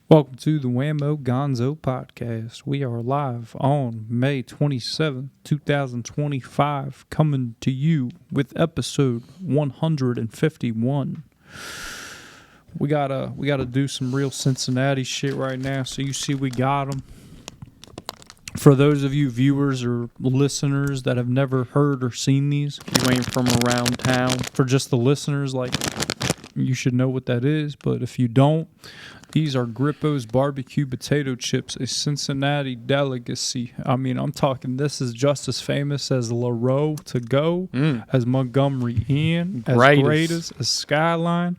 Welcome to the Wammo Gonzo podcast. We are live on May 27th, 2025, coming to you with episode 151. We gotta do some real Cincinnati shit right now, so you see we got them. For those of you viewers or listeners that have never heard or seen these, You ain't from around town. for just the listeners, like, you should know what that is, but if you don't, these are Grippo's barbecue potato chips, a Cincinnati delicacy. I mean, I'm talking this is just as famous as LaRoe to go, as Montgomery Inn, as Greatest, as Skyline.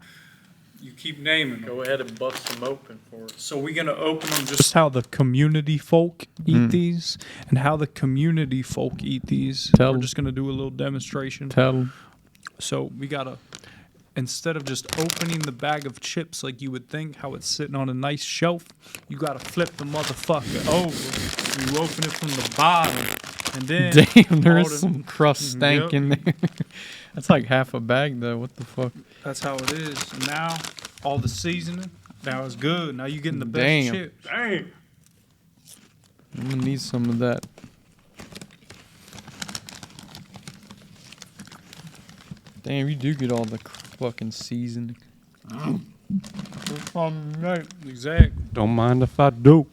You keep naming them. Go ahead and bust them open for us. So we're going to open them just how the community folk eat these and how the community folk eat these. Tell We're 'em. just going to do a little demonstration. Tell them. So we got to, instead of just opening the bag of chips like you would think, how it's sitting on a nice shelf, you got to flip the motherfucker over. You open it from the bottom. And then Damn, there all is the- some crust stank Yep. in there. That's like half a bag, though. What the fuck? That's how it is. And now, all the seasoning, now it's good. Now you're getting the best Damn. chips. Damn. I'm gonna need some of that. Damn, you do get all the fucking seasoning. Exactly. Don't mind if I do.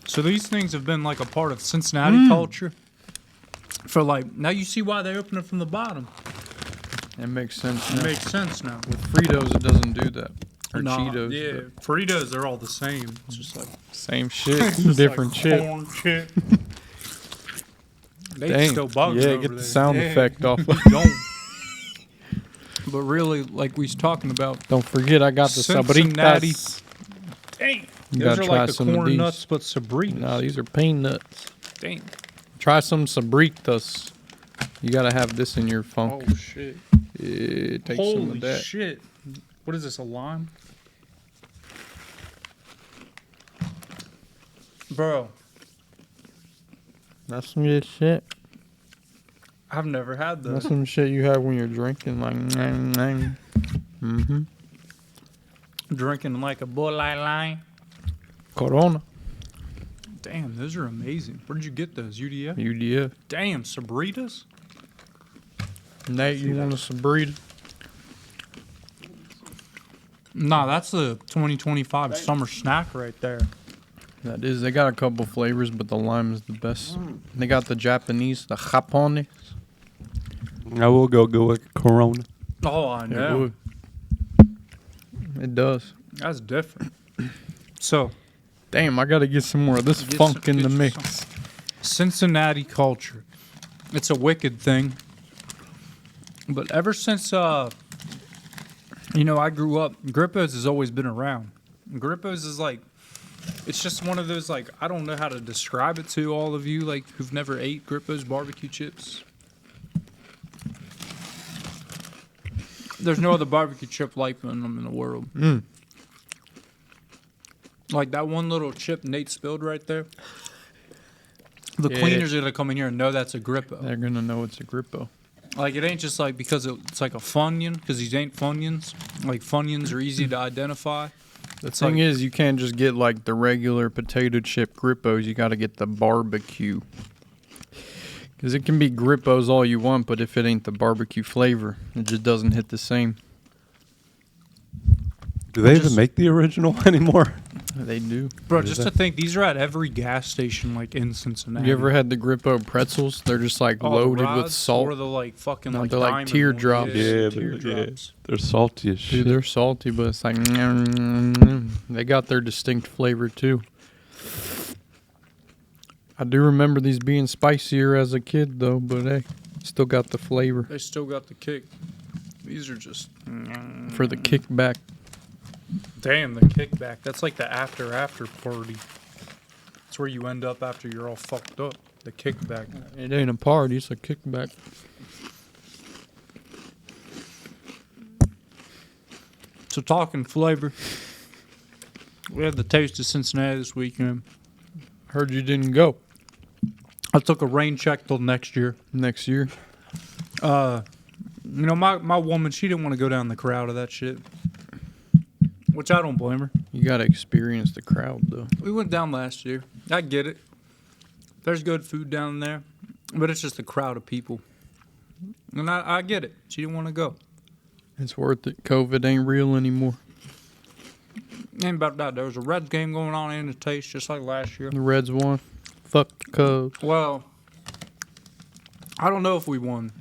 So these things have been like a part of Cincinnati culture for like, now you see why they open it from the bottom. It makes sense. It Now. makes sense now. With Fritos, it doesn't do that. Or Nah, Cheetos. yeah, Fritos, they're all the same. It's just like but Same shit, it's just different like shit. corn chip. They Dang. still bugs Yeah, over get the there. sound Yeah, effect off. don't. But really, like we was talking about, Don't forget, I got the Cincinnati. Sabritas. dang, You those gotta are try like the some of corn these. nuts, but Sabritas. No, these are peanuts. Dang. Try some Sabritas. You gotta have this in your funk. Oh shit. Yeah, take some Holy of that. shit. What is this, a lime? Bro, That's some good shit. I've never had That's those. some shit you have when you're drinking, like. Mm-hmm. Drinking like a bull line. Corona. Damn, those are amazing. Where'd you get those? UDF? UDF. Damn, Sabritas? Nate, you want a Sabrita? Nah, that's the 2025 summer snack right there. That is. They got a couple flavors, but the lime is the best. They got the Japanese, the Japone. I will go with Corona. Oh, I know. It does. That's different. So, Damn, I gotta get some more of this Get funk some- in the get mix. Cincinnati culture. It's a wicked thing. But ever since, I grew up, Grippo's has always been around. Grippo's is like, it's just one of those, like, I don't know how to describe it to all of you, like, who've never ate Grippo's barbecue chips. There's no other barbecue chip like them in the world. Like that one little chip Nate spilled right there. The Yeah. cleaners are gonna come in here and know that's a Grippo. They're gonna know it's a Grippo. Like it ain't just like because it's like a Funyun, because these ain't Funyuns. Like Funyuns are easy to identify. The It's thing like- is, you can't just get like the regular potato chip Grippos. You got to get the barbecue. Because it can be Grippos all you want, but if it ain't the barbecue flavor, it just doesn't hit the same. Do they Just- even make the original anymore? They do. Bro, What is just to that? think, these are at every gas station like in Cincinnati. You ever had the Grippo pretzels? They're just like Oh, the loaded with rods salt. Or the like fucking No, like they're like diamond teardrops. ones. Yeah, teardrops. They're salty as Dude, shit. they're salty, but it's like they got their distinct flavor too. I do remember these being spicier as a kid though, but hey, still got the flavor They still got the kick. These are just for the kickback. damn the kickback. That's like the after party. That's where you end up after you're all fucked up. The kickback. It ain't a party, it's a kickback. So talking flavor, we had the taste of Cincinnati this weekend. Heard you didn't go I took a rain check till next year. next year. My woman, she didn't want to go down the crowd of that shit. which I don't blame her. You got to experience the crowd, though. We went down last year. I get it. There's good food down there, but it's just a crowd of people. And I get it. She didn't want to go. It's worth it. COVID ain't real anymore. Ain't about that. There was a Reds game going on in the Taste just like last year. The Reds won. Fuck the Cubs. Well, I don't know if we won.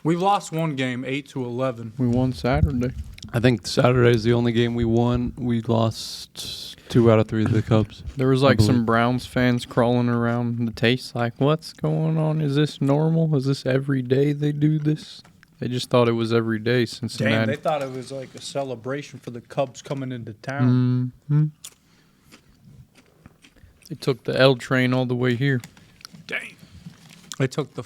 We lost one game, 8-11. We won Saturday. I think Saturday's the only game we won. We lost 2 out of 3 of the Cubs. There was like some Browns fans crawling around the Taste like, what's going on? Is this normal? Is this every day they do this? They just thought it was every day, Cincinnati. Damn, they thought it was like a celebration for the Cubs coming into town. Mm-hmm. They took the L train all the way here. Dang. They took the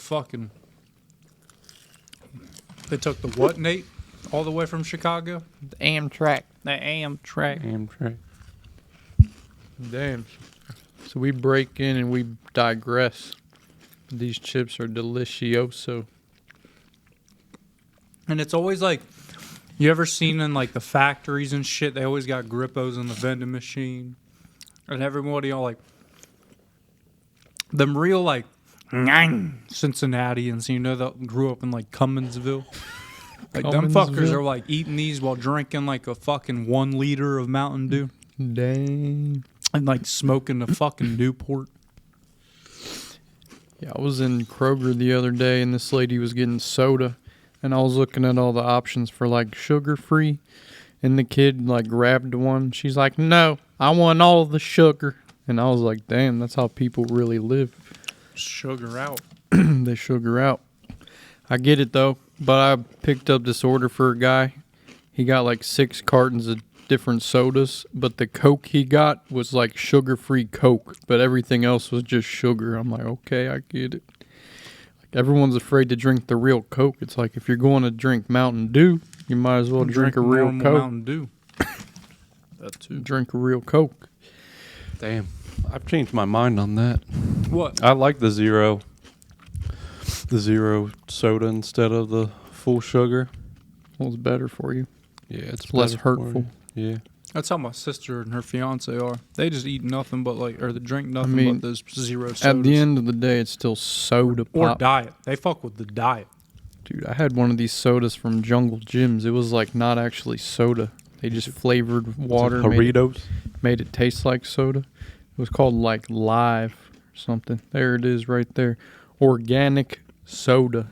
what, Nate? All the way from Chicago? The Amtrak. The Amtrak. Damn. So we break in and we digress. These chips are delicioso. And it's always like, you ever seen in like the factories and shit, they always got Grippos in the vending machine. And everybody all like, them real like, Cincinnatians, you know, that grew up in like Cumminsville. Like them fuckers are like eating these while drinking like a fucking 1 liter of Mountain Dew. Dang. And like smoking a fucking Newport. Yeah, I was in Kroger the other day and this lady was getting soda. And I was looking at all the options for like sugar free. And the kid like grabbed one. She's like, no, I want all the sugar. And I was like, damn, that's how people really live. Sugar out. They sugar out. I get it though. But I picked up this order for a guy. He got like 6 cartons of different sodas. But the Coke he got was like sugar-free Coke. But everything else was just sugar. I'm like, okay, I get it. Everyone's afraid to drink the real Coke. It's like if you're going to drink Mountain Dew, you might as well drink a real Coke. Mountain Dew. That too. Drink a real Coke. Damn. I've changed my mind on that. What? I like the zero soda instead of the full sugar. Well, it's better for you. Yeah, it's less better for hurtful. you. Yeah. That's how my sister and her fiance are. They just eat nothing but like, or they drink nothing but those zero sodas. At the end of the day, it's still soda pop. Or diet. They fuck with the diet. Dude, I had one of these sodas from Jungle Gyms. It was like not actually soda. They just flavored water. Doritos? Made it taste like soda. It was called like Live or something. There it is right there. Organic soda.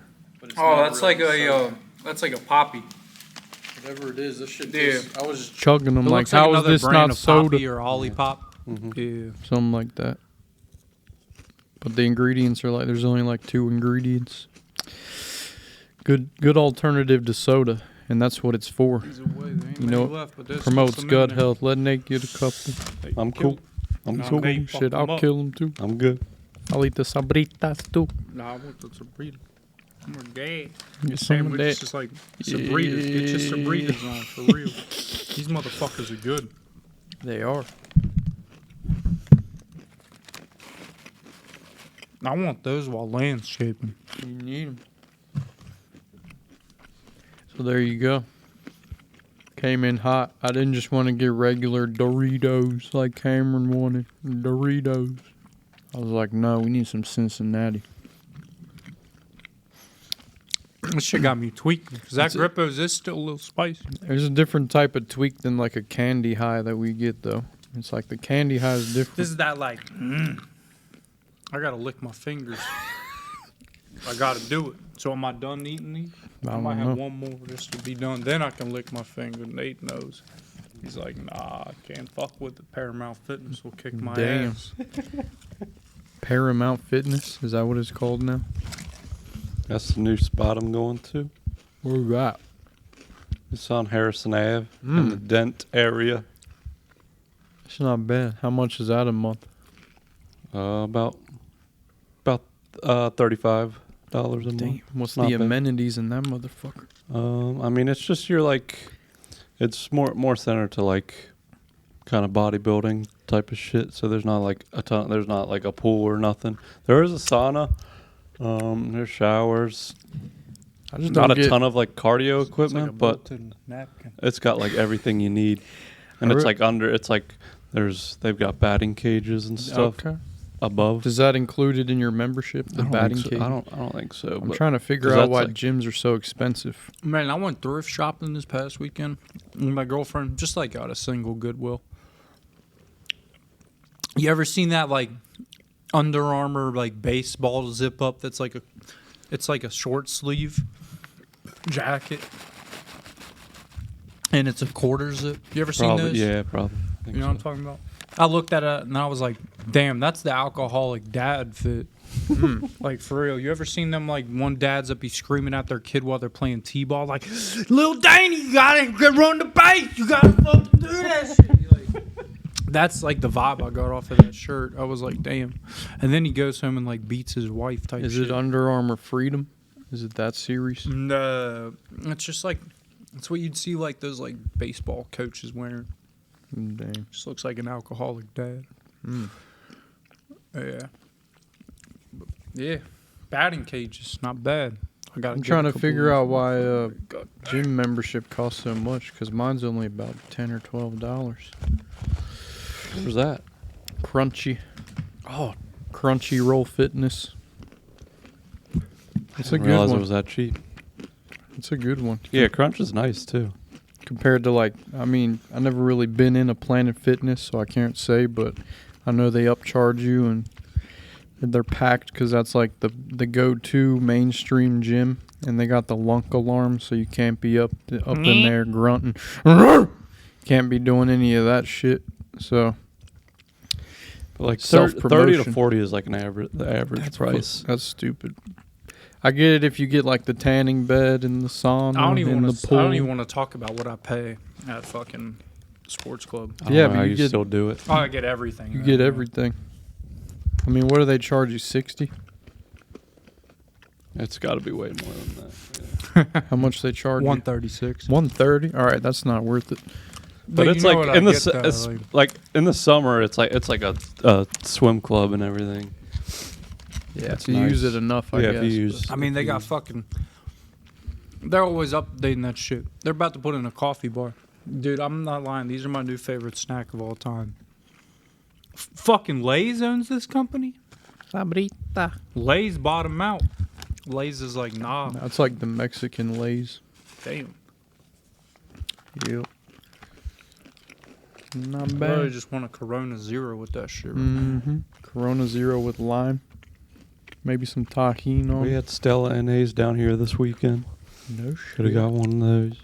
Oh, that's really that's like a poppy. Whatever it is, this shit. Yeah. I was just chugging them It like, looks like how is another this brand not of soda? Poppy or Olipop. Mm-hmm. Yeah. Something like that. But the ingredients are like, there's only like 2 ingredients. Good alternative to soda, and that's what it's for. You know, promotes gut health. Let Nate get a couple. I'm cool. I'm Nah, cool. Nate, Shit, fuck I'll 'em up. kill them too. I'm good. I'll eat the sabritas too. Nah, I want the Sabrita. I'm a gay. Get some of It's that. just like Sabritas. Get your Sabritas on for real. These motherfuckers are good. They are. I want those while landscaping. You need them. So there you go. Came in hot. I didn't just want to get regular Doritos like Cameron wanted. Doritos. I was like, no, we need some Cincinnati. This shit got me tweaking. Because that It's a- Grippo's is still a little spicy. There's a different type of tweak than like a candy high that we get though. It's like the candy high is different. This is that like, I gotta lick my fingers. I gotta do it. So am I done eating these? I might have one more just to be done. Then I can lick my finger. Nate knows. He's like, nah, I can't fuck with the Paramount Fitness. Will kick my ass. Paramount Fitness, is that what it's called now? That's the new spot I'm going to. Where's that? It's on Harrison Ave in the Dent area. It's not bad. How much is that a month? About $35 a month. Damn. What's Not the bad. amenities in that motherfucker? I mean, it's just it's more centered to like kind of bodybuilding type of shit. So there's not like there's not like a pool or nothing. There is a sauna. There's showers. I just Not don't a get, ton of like cardio equipment, but napkin. it's got like everything you need. and it's like under. It's like they've got batting cages and stuff above. Does that included in your membership? The batting cage? I don't think so. I'm trying to figure out why gyms are so expensive. Man, I went thrift shopping this past weekend with my girlfriend. Just like got a single Goodwill. You ever seen that like Under Armour like baseball zip up? That's like it's like a short sleeve jacket, and it's a quarter zip. You ever seen those? Yeah, probably. You know what I'm talking about? I looked at it and I was like, damn, that's the alcoholic dad fit. Like, for real. You ever seen them, like, one dad's up, he's screaming at their kid while they're playing T-ball? Like, little Danny, you gotta run the base. You gotta fucking do that shit. Like, that's, like, the vibe I got off of that shirt. I was like, damn. And then he goes home and, like, beats his wife type Is shit. it Under Armour Freedom? Is it that series? No. It's just, like, it's what you'd see, like, those, like, baseball coaches wearing. Damn. Just looks like an alcoholic dad. Yeah. Yeah. Batting cages, not bad. I'm trying to figure out why gym membership costs so much, because mine's only about $10 or $12. Where's that? Crunchy. Oh, Crunchy Roll Fitness. It's a good Realize one. it was that cheap. It's a good one. Yeah, Crunch is nice too. Compared to I never really been in a Planet Fitness, so I can't say, but I know they upcharge you and they're packed because that's like the go-to mainstream gym, and they got the lunk alarm, so you can't be up in there grunting. Can't be doing any of that shit. So, but like 30 to 40 is like the average price. That's stupid. I get it if you get like the tanning bed and the sauna and the pool. I don't even want to talk about what I pay at fucking sports club. I don't know how you still do it. Oh, I get everything. You get everything. I mean, what do they charge you? 60? It's got to be way more than that. Yeah. How much they charge? 136. 130. All right, that's not worth it. But it's like in in the summer, it's like a swim club and everything. Yeah, if you use it enough, I guess. If you use. I mean, they got fucking. They're always updating that shit. They're about to put in a coffee bar. Dude, I'm not lying. These are my new favorite snack of all time. Fucking Lay's owns this company. Sabrita. Lay's bought them out. Lay's is like, nah. That's like the Mexican Lay's. Damn. Yep. Not I bad. really just want a Corona Zero with that shit. Mm-hmm. Corona Zero with lime. Maybe some tahini on. We had Stella NAs down here this weekend. No Could have got one of those.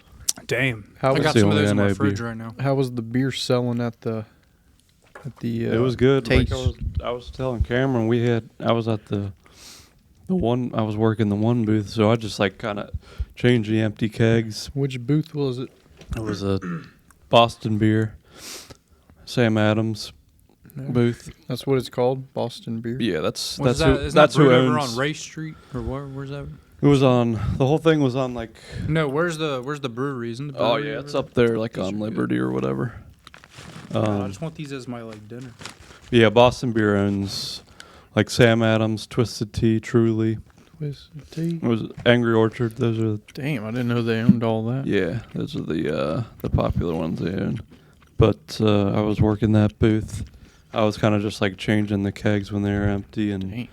Damn. How I was got the some of only those in my NA fridge beer? right now. How was the beer selling at the? It was good. Taste. Like I was telling Cameron, I was at the one. I was working the one booth, so I just like kind of changed the empty kegs. Which booth was it? It was a Boston beer, Sam Adams booth. That's what it's called, Boston beer. Yeah, that's What's who that? Isn't that's that who over owns. on Race Street or where? Where's that? It was on the whole thing was on like. No, where's the brewery? Isn't the brewery? Oh yeah, it's up there like on Liberty or whatever. I just want these as my like dinner. Yeah, Boston Beer owns like Sam Adams, Twisted Tea, Truly. Twisted Tea. It was Angry Orchard. Those are Damn, I didn't know they owned all that. those are the popular ones they own. But I was working that booth. I was kind of just like changing the kegs when they were empty and Dang.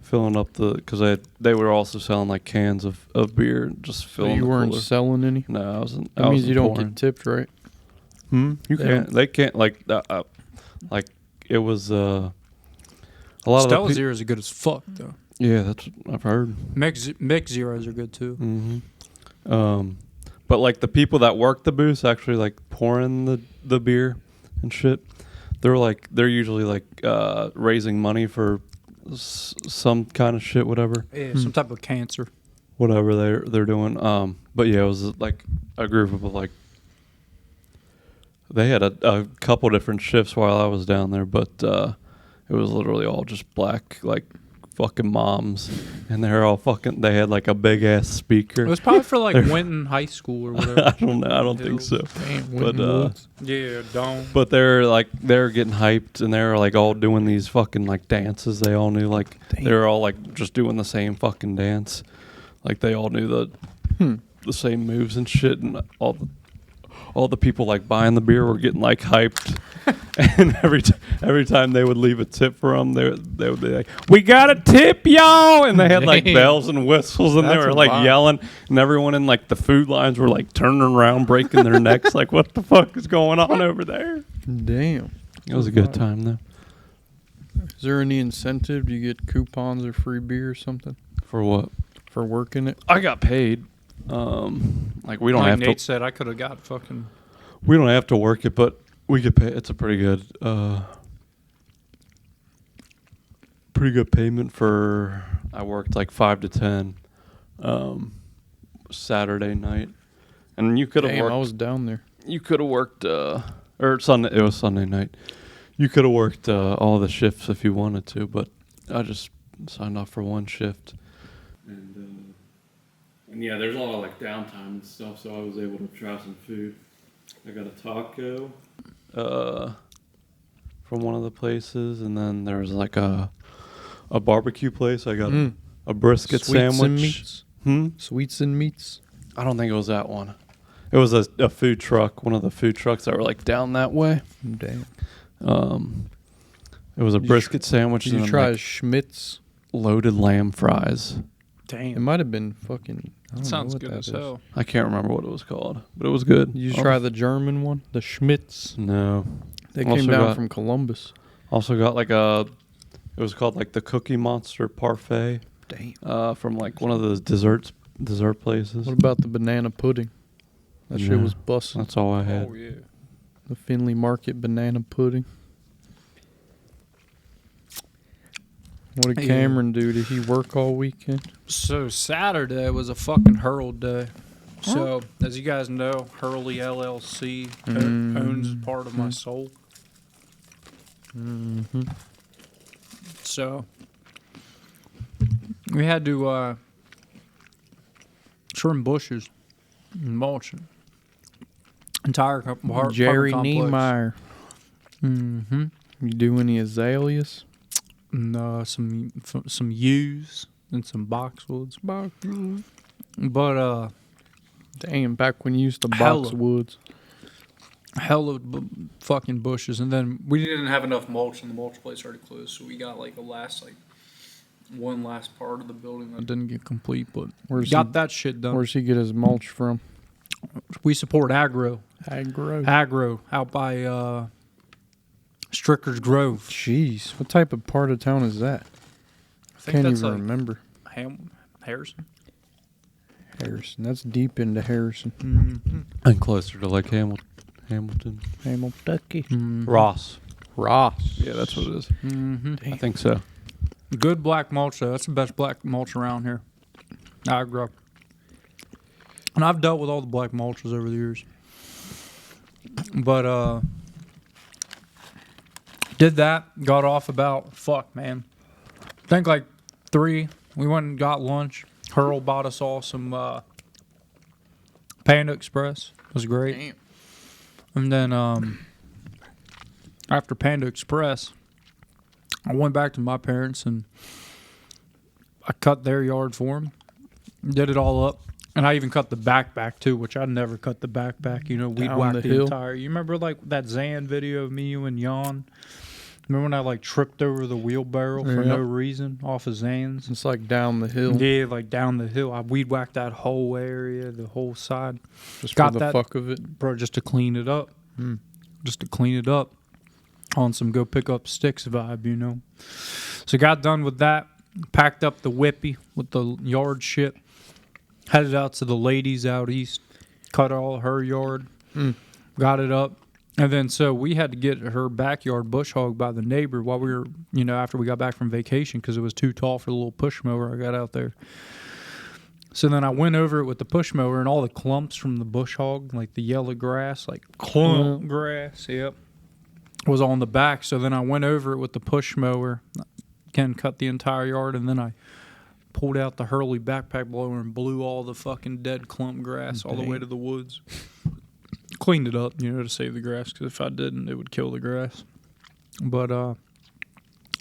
filling up because they were also selling like cans of beer, just So filling. you the weren't cooler. selling any? No, I wasn't. That means you don't get tipped, right? You They can't. They can't like it was a lot Stella of the Zeros are good as fuck though. yeah, that's what I've heard. Mix Zeros are good too. Mm-hmm. But like the people that work the booths actually like pouring the beer and shit. They're usually like raising money for some kind of shit, whatever. Yeah, some type of cancer. Whatever they're doing. But yeah, it was like a group of like. They had a couple different shifts while I was down there, but it was literally all just black, like fucking moms, and they're all fucking. They had like a big ass speaker. It was probably for like Winton High School or whatever. I don't know. I don't think so. Damn, But Yeah, don't. but they're getting hyped, and they're like all doing these fucking like dances. They all knew like they're all like just doing the same fucking dance, like they all knew the same moves and shit, and all the people like buying the beer were getting like hyped. And every time they would leave a tip for them, they would be like, "We got a tip, y'all!" And they had like Dang. bells and whistles, and they That's were a like vibe. yelling, and everyone in like the food lines were like turning around, breaking their necks, like, "What the fuck is going on over there?" Damn. It was a good time though. Is there any incentive? Do you get coupons or free beer or something For what? for working it? I got paid. Like we don't like have Nate to. said, I could have got fucking. We don't have to work it, but we get paid. It's a pretty good payment for. I worked like 5 to 10, Saturday night, and you could have Damn, worked. I was down there. You could have worked, or Sunday. It was Sunday night. You could have worked all the shifts if you wanted to, but I just signed off for one shift. And yeah, there's a lot of like downtime and stuff, so I was able to try some food. I got a taco from one of the places, and then there was like a barbecue place. I got a brisket Sweets sandwich. and meats. Sweets and meats. I don't think it was that one. It was a food truck, one of the food trucks that were like down that way. Damn. It was a brisket sandwich. Did and you then, try like, Schmidt's? loaded lamb fries? It Damn. might have been fucking. I don't know Sounds what good that as is. hell. I can't remember what it was called, but it was good. Did you Oh, try the German one? The Schmidt's? No. They Also came down got- from Columbus. Also got like it was called like the Cookie Monster Parfait. Damn. From like one of those dessert places. What about the banana pudding? That shit No. was busting. That's all I had. Oh yeah. The Finley Market banana pudding. What did Yeah. Cameron do? Did he work all weekend? So Saturday was a fucking Hurl day. So as you guys know, Hurley LLC owns part of my soul. Mm-hmm. So we had to trim bushes and mulch entire Jerry complex. Niemeyer. Mm-hmm. You do any azaleas? And some yews and some boxwoods. But Damn, back when you used to Hella. box woods. hella fucking bushes, and then we didn't have enough mulch, and the mulch place already closed, so we got like one last part of the building that didn't get complete, but Where's got he- that shit done. Where's he get his mulch from? We support agro out by Stricker's Grove. Jeez, what type of part of town is that? I think Can't that's even like remember. Harrison. Harrison. That's deep into Harrison. Mm-hmm. And closer to like Hamilton. Hamilton. Ross. Ross. Yeah, that's what it is. Mm-hmm. I think so. Good black mulch though. That's the best black mulch around here. Agro. And I've dealt with all the black mulches over the years. But did that, got off about I think like 3. We went and got lunch. Hurl bought us all some Panda Express. It was great. Damn. And then after Panda Express, I went back to my parents and I cut their yard for them. Did it all up. And I even cut the back too, which I never cut the back. You know, we'd Down whack the the hill? entire. You remember like that Zan video of me, you, and Jan? Remember when I like tripped over the wheelbarrow for no Yep. reason off of Zan's? It's like down the hill. Yeah, like down the hill. I weed whacked that whole area, the whole side, Just got for the that- fuck of it. bro, just to clean it up. Mm. Just to clean it up on some go pick up sticks vibe, you know. So got done with that, packed up the whippy with the yard shit, headed out to the ladies out east, cut all her yard, got it up. And then so we had to get her backyard bush hogged by the neighbor while we were, you know, after we got back from vacation because it was too tall for the little push mower I got out there. So then I went over it with the push mower and all the clumps from the bush hog, like the yellow grass, like clump grass, was on the back. So then I went over it with the push mower, again, cut the entire yard, and then I pulled out the Hurley backpack blower and blew all the fucking dead clump grass all the way to the woods. Cleaned it up, you know, to save the grass, because if I didn't, it would kill the grass. But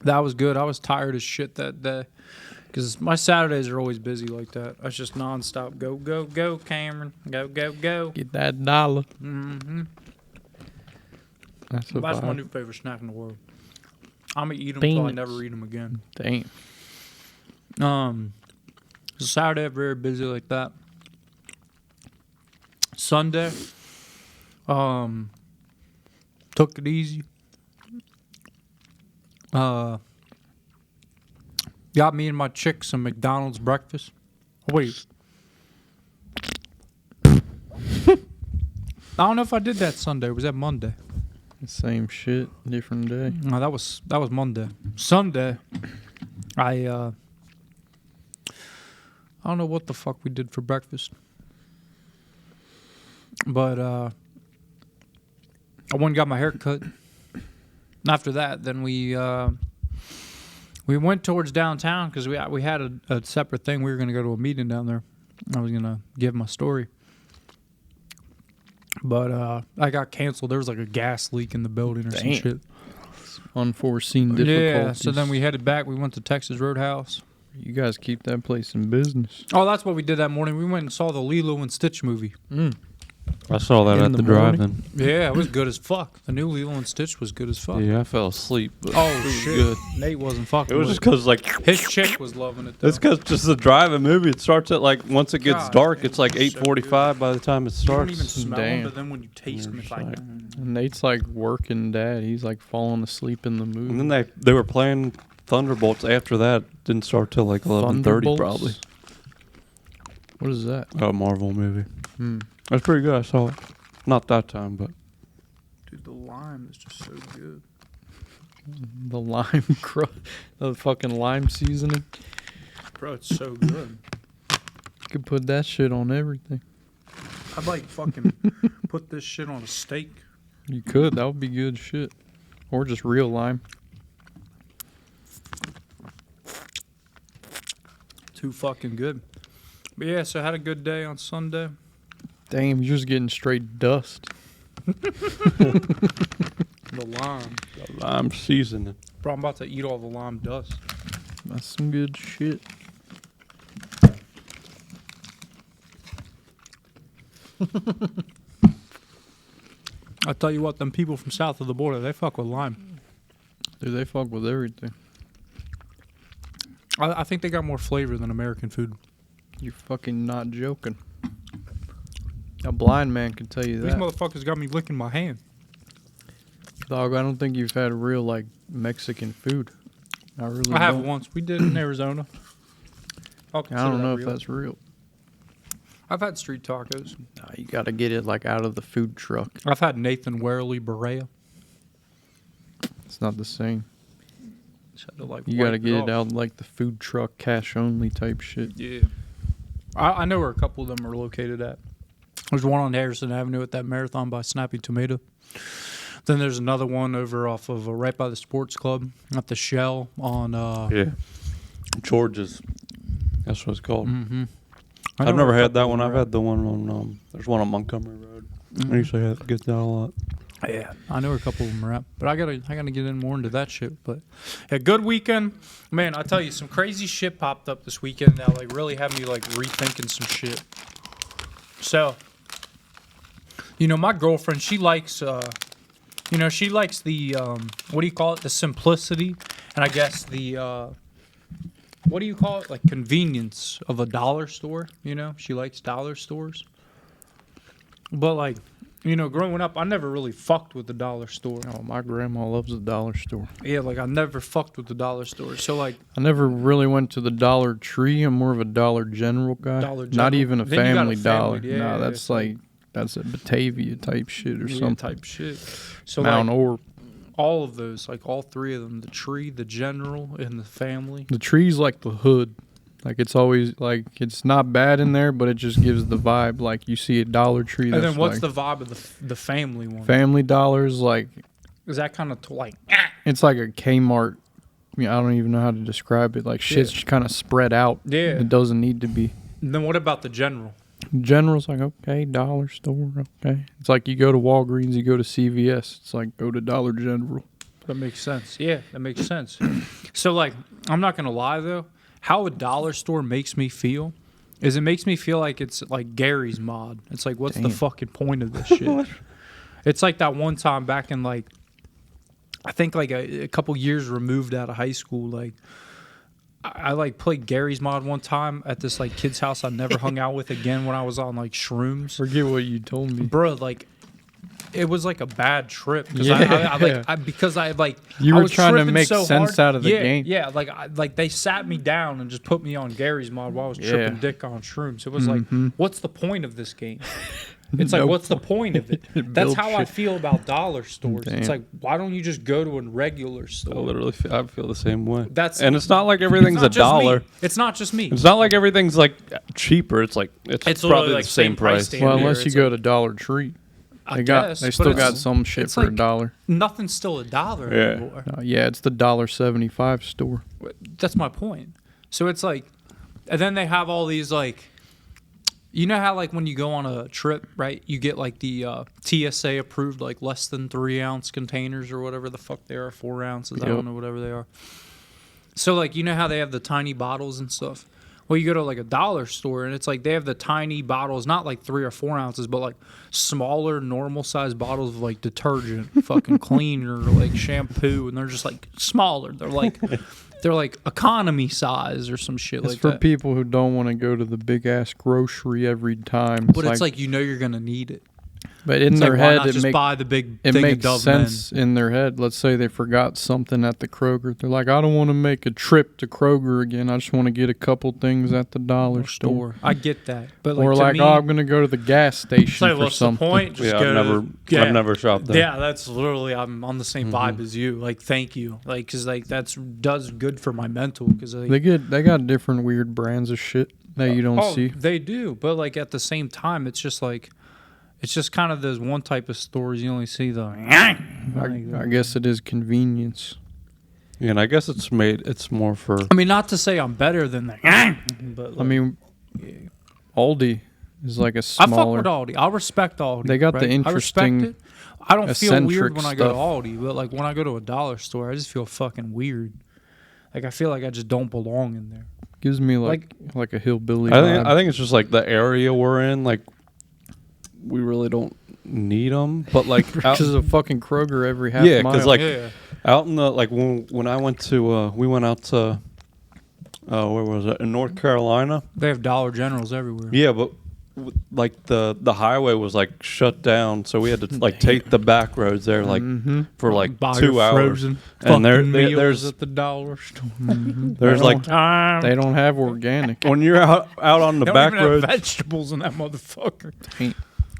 that was good. I was tired as shit that day. Because my Saturdays are always busy like that. It's just nonstop. Go, go, go, Cameron. Go, go, go. Get that dollar. Mm-hmm. That's a That's my vibe. new favorite snack in the world. I'm going to eat them until I Peanuts. never eat them again. Damn. Saturday, very busy like that. Sunday, took it easy. Got me and my chick some McDonald's breakfast. Oh, wait. I don't know if I did that Sunday. Or was that Monday? Same shit, different day. No, that was Monday. Sunday, I don't know what the fuck we did for breakfast. But I went and got my hair cut. And after that, then we went towards downtown because we had a separate thing. We were going to go to a meeting down there. I was going to give my story. But I got canceled. There was like a gas leak in the building or some Damn. shit. Unforeseen difficulties. Yeah, so then we headed back. We went to Texas Roadhouse. You guys keep that place in business. Oh, that's what we did that morning. We went and saw the Lilo and Stitch movie. I saw that In at the the drive-in. Yeah, it was good as fuck. The new Lilo and Stitch was good as fuck. Yeah, I fell asleep. But Oh, it was shit. good. Nate wasn't fucking It was with just because, like, His chick was loving it, though. it's because just the drive-in movie. It starts at, like, once it gets God, dark, man, it's like it was so 8:45 by the time it You don't even starts. smell Damn. them, but then when you taste them, You're it's just like... like- Nate's like working dad. He's like falling asleep in the movie. And then they were playing Thunderbolts after that. Didn't start till like 11:30 Thunderbolts? probably. What is that? A Marvel movie. Hmm. That's pretty good. I saw it. Not that time, but Dude, the lime is just so good. The lime the fucking lime seasoning. Bro, it's so good. You could put that shit on everything. I'd like fucking put this shit on a steak. You could. That would be good shit. Or just real lime. Too fucking good. But yeah, so I had a good day on Sunday. Damn, you're just getting straight dust. The lime. lime seasoning. Bro, I'm about to eat all the lime dust. That's some good shit. I tell you what, them people from south of the border, they fuck with lime. Dude, they fuck with everything. I think they got more flavor than American food. You're fucking not joking. A blind man can tell you These that. motherfuckers got me licking my hand. Dog, I don't think you've had real, like, Mexican food. I really I have don't. once. We did in Arizona. I'll I consider don't that know if real. that's real. I've had street tacos. Nah, you gotta get it, like, out of the food truck. I've had Nathan Werley Berea. It's not the same. Just had to, like, You gotta wipe get off. it out like the food truck, cash only type shit. Yeah. I know where a couple of them are located at. There's one on Harrison Avenue at that marathon by Snappy Tomato. Then there's another one over off of right by the sports club at the Shell on. Yeah. George's. That's what it's called. Mm-hmm. I've never had that one. I've had the one on. There's one on Montgomery Road. I usually get that a lot. Yeah, I know where a couple of them are at, but I gotta get in more into that shit. But yeah, good weekend, man. I tell you, some crazy shit popped up this weekend that like really had me like rethinking some shit. So, my girlfriend, she likes, she likes the what do you call it? The simplicity, and I guess the what do you call it? Like convenience of a dollar store. She likes dollar stores, but like. Growing up, I never really fucked with the dollar store. Oh, my grandma loves the dollar store. Yeah, like I never fucked with the dollar store. So like I never really went to the Dollar Tree. I'm more of a Dollar General guy. Dollar Not General. even a Then you got a Family Dollar. Family, yeah, no, yeah, that's so- like that's a Batavia type shit or yeah, something. type shit. So Mount like Orb. all of those, like all three of them, the Tree, the General, and the Family. The tree's like the hood. Like it's always like it's not bad in there, but it just gives the vibe. Like you see a Dollar Tree. And That's then what's like the vibe of the Family one? Family Dollars? Like Is that kind of like it's like a Kmart. I don't even know how to describe it. Like shit's kind of spread out. Yeah. It doesn't need to be. And then what about the General? General's like, okay, dollar store, okay. It's like you go to Walgreens, you go to CVS. It's like go to Dollar General. That makes sense. Yeah, that makes sense. So like, I'm not gonna lie though. how a dollar store makes me feel is it makes me feel like it's like Garry's Mod. It's like, what's the fucking point of this shit? It's like that one time back in like, I think like a couple years removed out of high school, like I like played Garry's Mod one time at this like kid's house I never hung out with again when I was on like shrooms. Forget what you told me, bro. Like it was like a bad trip because because I like you I were was trying to tripping make so sense hard. out of the game. Yeah, like they sat me down and just put me on Garry's Mod while I was tripping dick on shrooms. It was like, what's the point of this game? It's like, what's the point of it? That's how I feel about dollar stores. Damn. It's like, why don't you just go to a regular store? I feel the same way. And it's not like everything's a dollar. It's not just me. It's not like everything's like cheaper. It's like it's probably like the same price. standard. Well, unless It's you go to Dollar Tree, they still got some shit for like $1. Nothing's still $1 Yeah. anymore. Yeah, it's the $1.75 store. That's my point. So it's like, and then they have all these like, you know how like when you go on a trip, right? You get like the TSA approved like less than 3 ounce containers or whatever the fuck they are, 4 ounces. I don't know, whatever they are. So like, you know how they have the tiny bottles and stuff. Well, you go to like a dollar store and it's like they have the tiny bottles, not like 3 or 4 ounces, but like smaller, normal sized bottles of like detergent, fucking cleaner, like shampoo, and they're just like smaller. They're like economy size or some shit It's like for that. people who don't want to go to the big ass grocery every time. But it's like you know you're gonna need it. But in It's their like, why head, not just buy the big it thing of makes Dove sense in their head. Let's say they forgot something at the Kroger. They're like, I don't want to make a trip to Kroger again. I just want to get a couple things at the dollar store. I get that, but like Or to like, me, oh, I'm gonna go to the gas station say, for what's something. the point? Just Yeah, go I've never shopped there. Yeah, that's literally I'm on the same vibe as you. Like, thank you, like, because like does good for my mental. Because like, They got different weird brands of shit that you don't see. They do, but like at the same time, it's just like. It's just kind of those one type of stores you only see the. I guess it is convenience. Yeah, and I guess it's more for. I mean, not to say I'm better than that, but like, I mean, Aldi is like a I fuck smaller. with Aldi. I respect Aldi. They got the right? I respect interesting it. I don't feel weird eccentric when I go to stuff. Aldi, but like when I go to a dollar store, I just feel fucking weird. Like I feel like I just don't belong in there. Gives me like a hillbilly. I think it's just like the area we're in. Like we really don't need them, but like there's a fucking Kroger every half yeah, mile. because like Yeah. out in the like when I went to we went out to where was it in North Carolina? They have Dollar Generals everywhere. Yeah, but like the highway was like shut down, so we had to like take the back roads there like for like Buy 2 your hours. frozen And fucking there's meals at the dollar store. there's like they don't have organic. when you're out on the They don't back even have roads. vegetables in that motherfucker.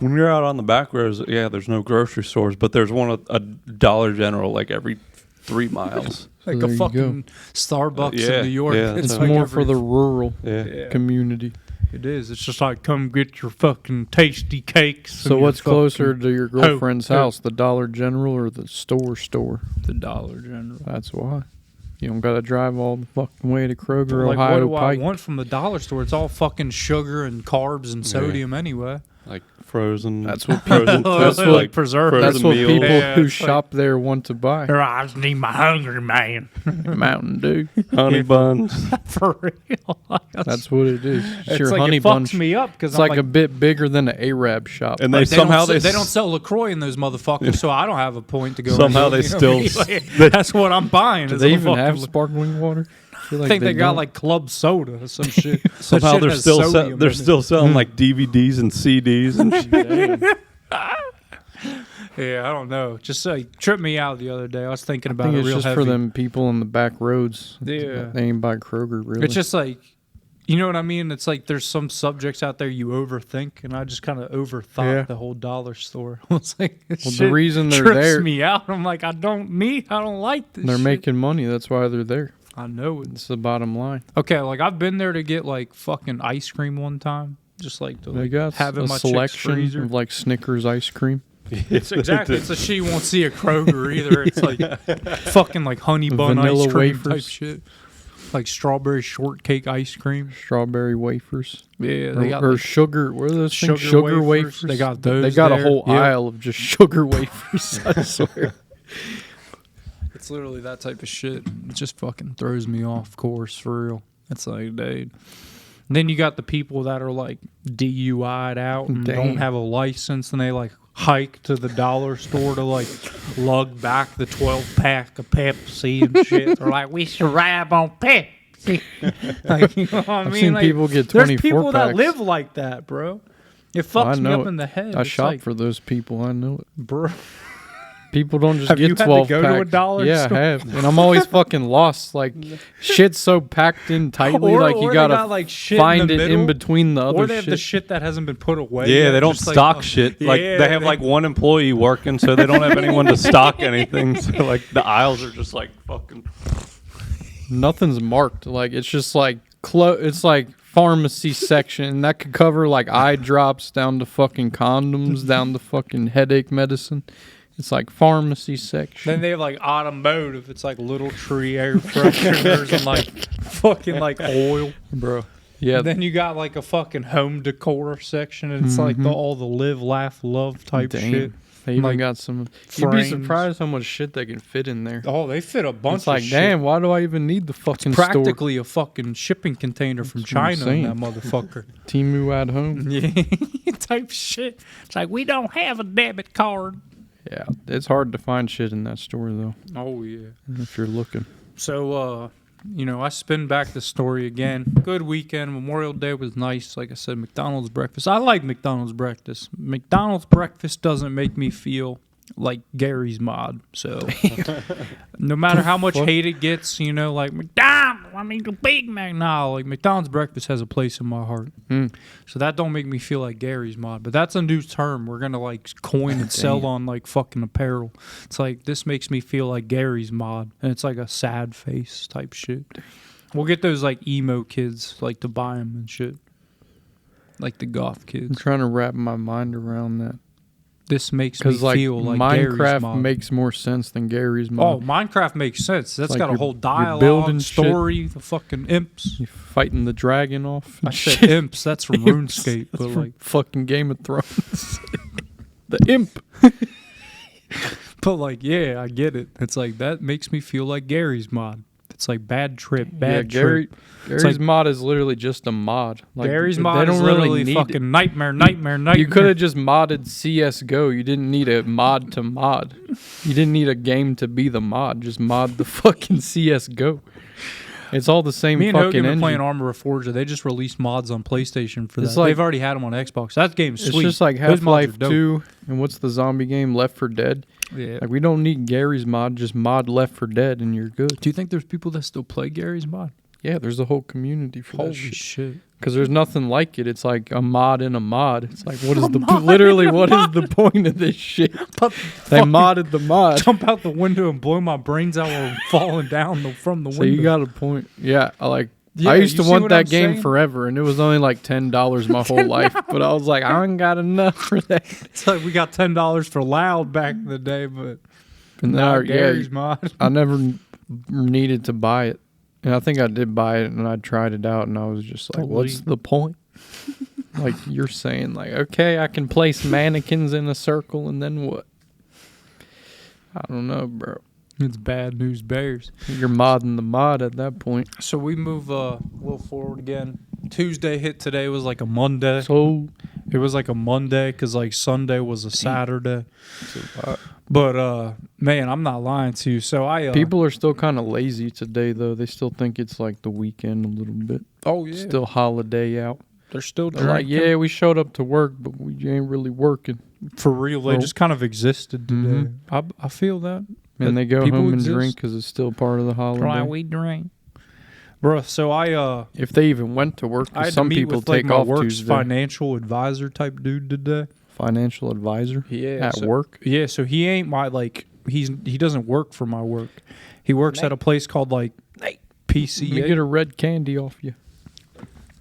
When you're out on the back roads, yeah, there's no grocery stores, but there's a Dollar General like every 3 miles. Like there a you fucking Starbucks Yeah, in New York. yeah, It's like more for the rural Yeah. community. It is. It's just like, come get your fucking tasty cakes. So and what's your closer fucking- to your girlfriend's Ho. house, the Dollar General or the store? The Dollar General. That's why. You don't got to drive all the fucking way to Kroger, Like, Ohio what do Pike. I want from the dollar store? It's all fucking sugar and carbs and sodium anyway. Like frozen. That's what frozen. that's what- like preservatives. That's what meals. people Yeah, who it's like- shop there want to buy. I just need my hungry man. Mountain Dew. honey buns. For real. That's what it is. It's It's your like honey it fucks bunch. me up because It's like a bit bigger than an Arab shop. And they Like, somehow they don't sell LaCroix in those motherfuckers, so I don't have a point to go. Somehow into. they still- That's what I'm buying. Do is they a even have fucking- sparkling water? I think they got don't. like club soda or some shit. That Somehow shit they're has still sodium they're in it. still selling like DVDs and CDs and shit. Yeah, I don't know. Just tripped me out the other day. I was thinking I about think it it's real just heavy. for them people in the back roads. Yeah. They ain't by Kroger, really. It's just like, you know what I mean? It's like there's some subjects out there you overthink, and I just kind of overthought Yeah. the whole dollar store. I was like, this Well, the shit reason they're trips there- me out. I'm like, I don't like this. They're shit. making money. That's why they're there. I know it. It's the bottom line. Okay, like I've been there to get like fucking ice cream one time, just like to They like, got have in a my chick's selection freezer. of like Snickers ice cream. It's exactly. It's a she won't see a Kroger either. It's like fucking like honey bun Vanilla ice cream type wafers. shit, like strawberry shortcake ice cream. Strawberry wafers. Yeah, they got or like, sugar. What are those things? sugar Sugar wafers. wafers. They got They those got a there. whole Yeah. aisle of just sugar wafers. I swear. It's literally that type of shit. It just fucking throws me off course for real. It's like, dude. Then you got the people that are like DUI'd out and don't have a license, and they like hike to the dollar store to like lug back the 12-pack of Pepsi and shit. They're like, we survive on Pepsi. Like, you know what I I've mean? seen Like, people get 24 there's people that packs. live like that, bro. It fucks me up in the head. I It's shop like, for those people. I know it. bro. People don't just Have get you had to 12 go to a packs. dollar Yeah, store? I have. And I'm always fucking lost. Like, shit's so packed in tightly. Or like, you they gotta got, like, shit find in the it middle, in between the other Or they have shit. the shit that hasn't been put away. Yeah, yet, they don't just like, stock shit. Like yeah, they have like one employee working, so they don't have anyone to stock anything. So like the aisles are just like fucking. Nothing's marked. Like, it's just like it's like pharmacy section, and that could cover like eye drops down to fucking condoms, down to fucking headache medicine. It's like pharmacy section. Then they have like automotive. It's like little tree air fresheners and like fucking like oil, Bro. Yeah. And then you got like a fucking home decor section, and it's like all the live, laugh, love type shit. They even Like, got some. You'd be frames. surprised how much shit they can fit in there. Oh, they fit a bunch It's like, of shit. damn, why do I even need the fucking store? Practically a fucking shipping container from That's what I'm China in that saying. motherfucker. Timu at home. Yeah, type shit. It's like, we don't have a debit card. Yeah, it's hard to find shit in that store though. Oh, yeah. If you're looking. So, you know, I spin back the story again. Good weekend. Memorial Day was nice. Like I said, McDonald's breakfast. I like McDonald's breakfast. McDonald's breakfast doesn't make me feel like Gary's mod. So, no matter how much hate it gets, you know, like, McDonald's, I mean, the Big Mac. Nah, like, McDonald's breakfast has a place in my heart. So that don't make me feel like Gary's mod. But that's a new term we're going to, like, coin and sell on, like, fucking apparel. It's like, this makes me feel like Gary's mod. And it's like a sad face type shit. We'll get those, like, emo kids, like, to buy them and shit. Like the goth I'm kids. trying to wrap my mind around that. This makes me Because like feel like Gary's Minecraft mod. makes more sense than Gary's Oh, mod. Minecraft makes sense. That's like got a you're- whole you're dialogue, building shit. story, the fucking imps. You're fighting the dragon off. and I said shit. imps. That's from Imps. RuneScape. That's But from like, fucking Game of Thrones. The imp. yeah, I get it. It's like that makes me feel like Gary's mod. It's like bad trip, bad yeah, trip. Gary's like- mod is literally just a mod. Like, Gary's they mod don't is really literally need fucking it. nightmare. You could have just modded CS:GO. You didn't need a mod to mod. You didn't need a game to be the mod. Just mod the fucking CS:GO. It's all the same Me and fucking Hogan been engine. playing Armor Reforger. They just released mods on PlayStation for It's that. like- They've already had them on Xbox. That game's It's sweet. just like Those mods are Half-Life dope. 2 and what's the zombie game? Left 4 Dead. Yeah. Like, we don't need Gary's mod. Just mod Left 4 Dead and you're good. Do you think there's people that still play Gary's mod? Yeah, there's a whole community for Holy that shit. shit. Because there's nothing like it. It's like a mod in a mod. It's like, what is the mod literally in a what is the point of this shit? But They modded the mod. jump out the window and blow my brains out while I'm falling down from the So window. you got a point. Yeah, Yeah, I used you to see want what that I'm game saying? forever, and it was only like $10 my whole life. But I was like, I ain't got enough for that. It's like we got $10 for Loud back in the day, but And then not Gary's yeah, mod. I never needed to buy it, and I think I did buy it, and I tried it out, and I was just like, what's Delete. the point? Like you're saying, like, okay, I can place mannequins in a circle, and then what? I don't know, bro. It's bad news bears. You're modding the mod at that point. So we move a little forward again. Tuesday hit today was like a Monday. So It was like a Monday because like Sunday was a Saturday. But man, I'm not lying to you. So I people are still kind of lazy today, though. They still think it's like the weekend a little bit. oh yeah, Still holiday out. they're still They're like, drinking. yeah, we showed up to work, but we ain't really working. For real, they Well, just kind of existed today. mhm. I feel that. And they go People home and exist. drink because it's still part of the holiday. Right, we drink. Bro, so I If they even went to work, I 'cause had some to meet people with like take my off work's Tuesday. financial advisor type dude today. Financial advisor Yeah, at so, work. Yeah, so he ain't my like he doesn't work for my work. He works at a place called like Let me PCA. get a red candy off you.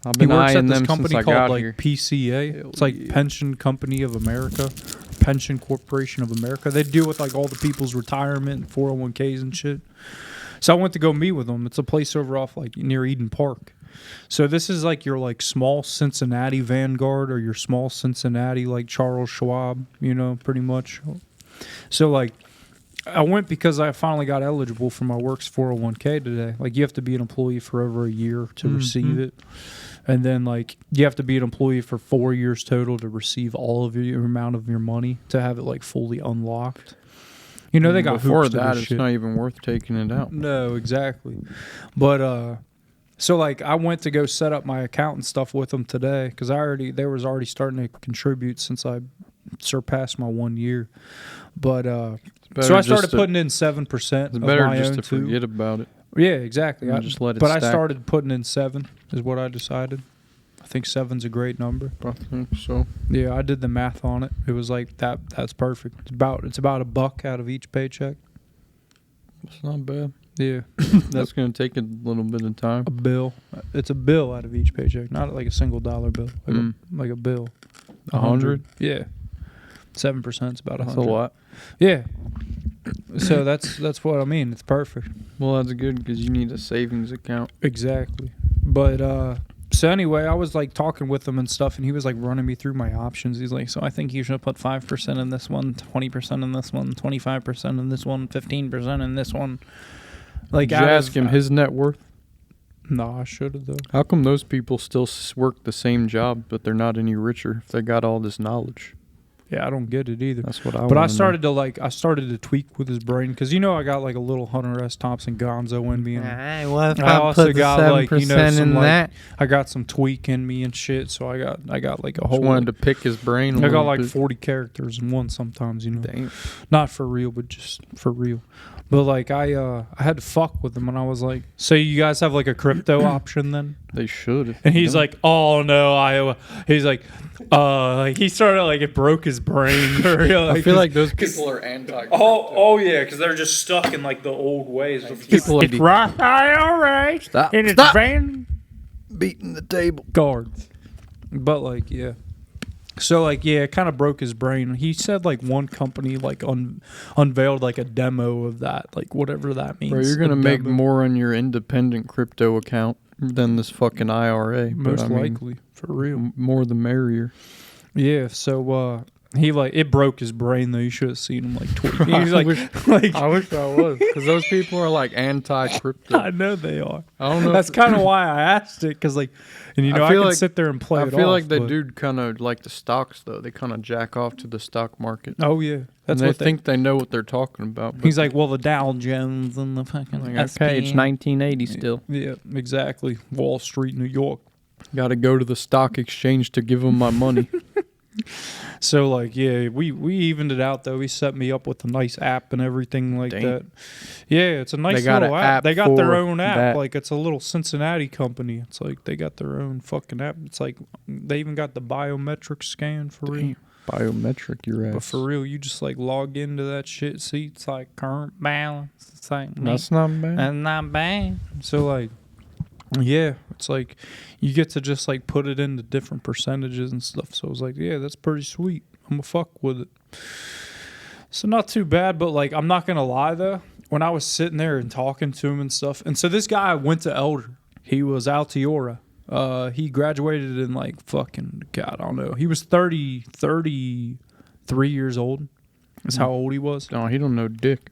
I've He been works at eyeing this them company since I called got like here. PCA. Hell It's like yeah. Pension Company of America, Pension Corporation of America. They deal with like all the people's retirement, 401ks and shit. So I went to go meet with them. It's a place over off like near Eden Park. So this is like your like small Cincinnati Vanguard or your small Cincinnati like Charles Schwab, you know, pretty much. So like I went because I finally got eligible for my works 401k today. Like, you have to be an employee for over a year to receive it. And then, like, you have to be an employee for 4 years total to receive all of your amount of your money to have it, like, fully unlocked. You know, they got before hoops to that. this It's shit. not even worth taking it out. No, exactly. But, so, like, I went to go set up my account and stuff with them today because they was already starting to contribute since I surpassed my 1 year. But, so I started putting in 7% It's of better my just own to too. forget about it. Yeah, exactly. And just let it but I stack. started putting in 7 is what I decided. I think 7's a great number. I think so. Yeah, I did the math on it. It was like that's perfect. It's about $1 out of each paycheck. It's not bad. Yeah. That's going to take a little bit of time. A bill. It's a bill out of each paycheck, not like a single dollar bill. Like a bill. 100? Yeah. 7% is about 100. That's a lot. Yeah. So that's what I mean. It's perfect. Well, that's good because you need a savings account. Exactly. But so anyway, I was like talking with him and stuff, and he was like running me through my options. He's like, so I think you should put 5% in this one, 20% in this one, 25% in this one, 15% in this one. Like, Did you ask him his net worth? No, I should have though. How come those people still work the same job, but they're not any richer if they got all this knowledge? Yeah, I don't get it either. That's what I. But I started to tweak with his brain because I got like a little Hunter S. Thompson Gonzo in me, and What if I also put the got 7% like some in that? I got some tweak in me and shit. So I got like a Just whole. wanted to pick his brain. I got little like bit. 40 characters in one sometimes, Damn. Not for real, but just for real. But like I had to fuck with him, and I was like, "So you guys have like a crypto option then?" They should. And he's like, "Oh no, Iowa." He's like he started like it broke his brain. For real. I feel like those people are anti. Oh yeah, because they're just stuck in like the old ways. People It's Roth IRA Stop. and it's Stop. Vanguard. beating the table. But like yeah. So like yeah, it kind of broke his brain. He said like one company like unveiled like a demo of that, like whatever that means. Bro, you're A gonna make demo. more on your independent crypto account than this fucking IRA. Most but, I mean, likely, for real. more the merrier. Yeah. So he like it broke his brain though. You should have seen him like tweet. He was I like, wish- like I wish I was, because those people are like anti-crypto. I know they are. I don't know. That's kind of why I asked it, because like, and I feel can like- sit there and play I it feel off, like they but- do kind of like the stocks though. They kind of jack off to the stock market. Oh yeah, that's and what they think they know what they're talking about. But He's like, well, the Dow Jones and the fucking like, SP. okay, it's 1980 still. Yeah, exactly. Wall Street, New York. Got to go to the stock exchange to give them my money. So like, yeah, we evened it out though. He set me up with a nice app and everything like Dang. that. Yeah, it's a nice They got little an app. app They got their for own app. that. Like it's a little Cincinnati company. It's like they got their own fucking app. It's like they even got the biometric scan for real. Biometric, your ass. But for real, you just like log into that shit. See, it's like current balance. It's like That's not bad. that's not bad. So like, yeah, it's like you get to just like put it into different percentages and stuff. So I was like, yeah, that's pretty sweet. I'm gonna fuck with it. So not too bad, but like I'm not gonna lie though. When I was sitting there and talking to him and stuff, and so this guy went to Elder. He was Altiora. He graduated in like fucking God, I don't know. He was 33 years old. That's how old he was. No, he don't know dick.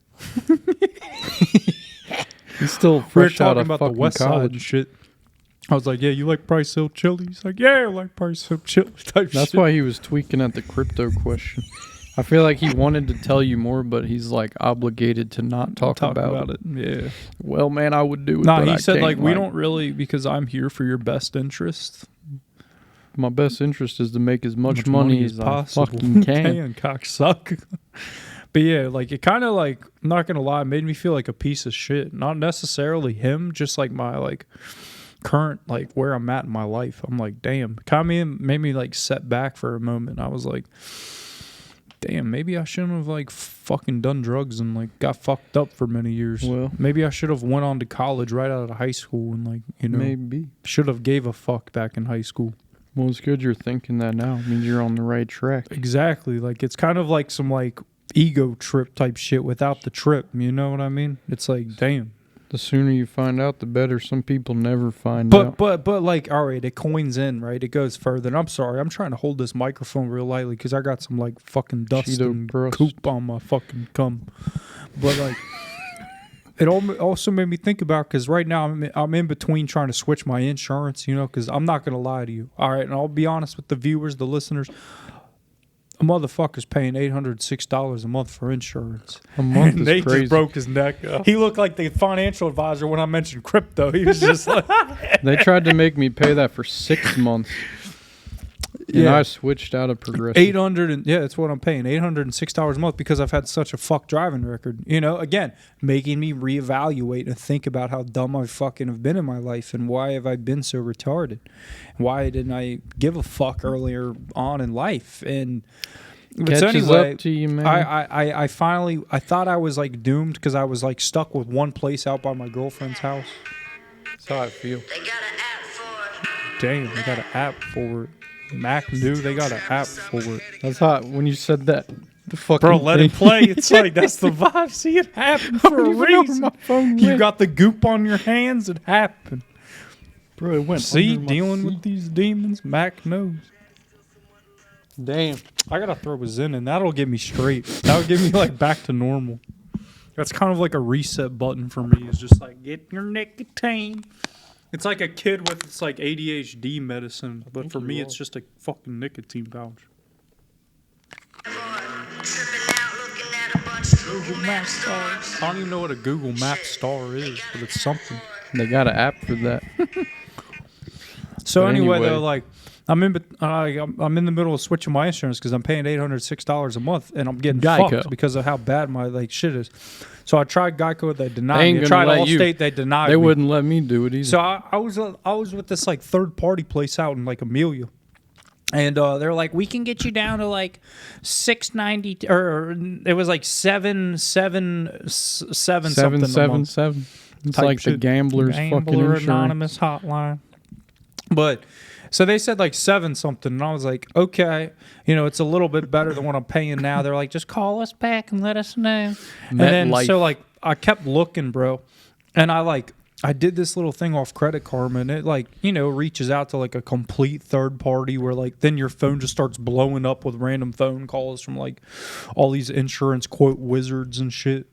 He's still We were fresh out talking of about the fucking West Side and college. shit. I was like, yeah, you like Price Hill Chili? He's like, yeah, I like Price Hill Chili type That's shit. why he was tweaking at the crypto question. I feel like he wanted to tell you more, but he's like obligated to not talk about it. Yeah. Well, man, I would do it. Nah, but he I said can't, like we don't really, because I'm here for your best interest. My best interest is to make as much money as I fucking can. Cocksuck. But yeah, like it kind of like, I'm not gonna lie, made me feel like a piece of shit. Not necessarily him, just like my like current like where I'm at in my life. I'm like, damn. Kind of made me like set back for a moment. I was like, damn, maybe I shouldn't have like fucking done drugs and like got fucked up for many years. Well, Maybe I should have went on to college right out of high school and like, you know, maybe. should have gave a fuck back in high school. Well, it's good you're thinking that now. It means you're on the right track. Exactly. Like it's kind of like some like ego trip type shit without the trip. You know what I mean? It's like, damn. The sooner you find out, the better. Some people never find out. But like, all right, it coins in, right? It goes further. And I'm sorry, I'm trying to hold this microphone real lightly because I got some like fucking dust Cheeto and crust. coop on my fucking cum. But like, it also made me think about, because right now I'm in between trying to switch my insurance, you know, because I'm not gonna lie to you. All right, and I'll be honest with the viewers, the listeners. A motherfucker's paying $806 a month for insurance. A month is Nate crazy. just broke his neck. He looked like the financial advisor when I mentioned crypto. He was just like, They tried to make me pay that for 6 months. And Yeah. I switched out of Progressive. 800 and yeah, that's what I'm paying. $806 a month because I've had such a fuck driving record. You know, again, making me reevaluate and think about how dumb I fucking have been in my life and why have I been so retarded? Why didn't I give a fuck earlier on in life? And but so Catches anyway, up to you, man. I finally I thought I was like doomed because I was like stuck with one place out by my girlfriend's house. That's how I feel. They got an app for Damn, they got an app for it. Mac knew they got an app for it. That's hot. When you said that, the fucking Bro, let it thing- play. It's like, that's the vibe. See, it happened for a don't even know where reason. my phone You went. got the goop on your hands. It happened. Bro, it went See, under my dealing seat. with these demons, Mac knows. Damn. I got to throw a Zen in. That'll get me straight. That'll get me, like, back to normal. That's kind of like a reset button for me. It's just like, get your nicotine. It's like a kid with, it's like ADHD medicine. But for me, it's just a fucking nicotine pouch. tripping out, looking at a bunch of Google Map stars. I don't even know what a Google Map star is, but it's something. They got an app for that. So But anyway, anyway. though, like I'm in the middle of switching my insurance because I'm paying $806 a month and I'm getting Geico. fucked because of how bad my like shit is. So I tried Geico, they denied They ain't me. I gonna tried let you. Allstate, they denied They me. wouldn't let me do it either. So I was with this like third party place out in like Amelia. And they're like, we can get you down to like $690, or it was like seven something a month. 777. It's Type like the shit. gambler's fucking Gambler insurance. Anonymous hotline. But so they said like 7 something, and I was like, okay, you know, it's a little bit better than what I'm paying now. They're like, just call us back and let us know. And then MetLife. so like I kept looking, bro, and I did this little thing off Credit Karma, and it like, you know, reaches out to like a complete third party where like then your phone just starts blowing up with random phone calls from like all these insurance quote wizards and shit.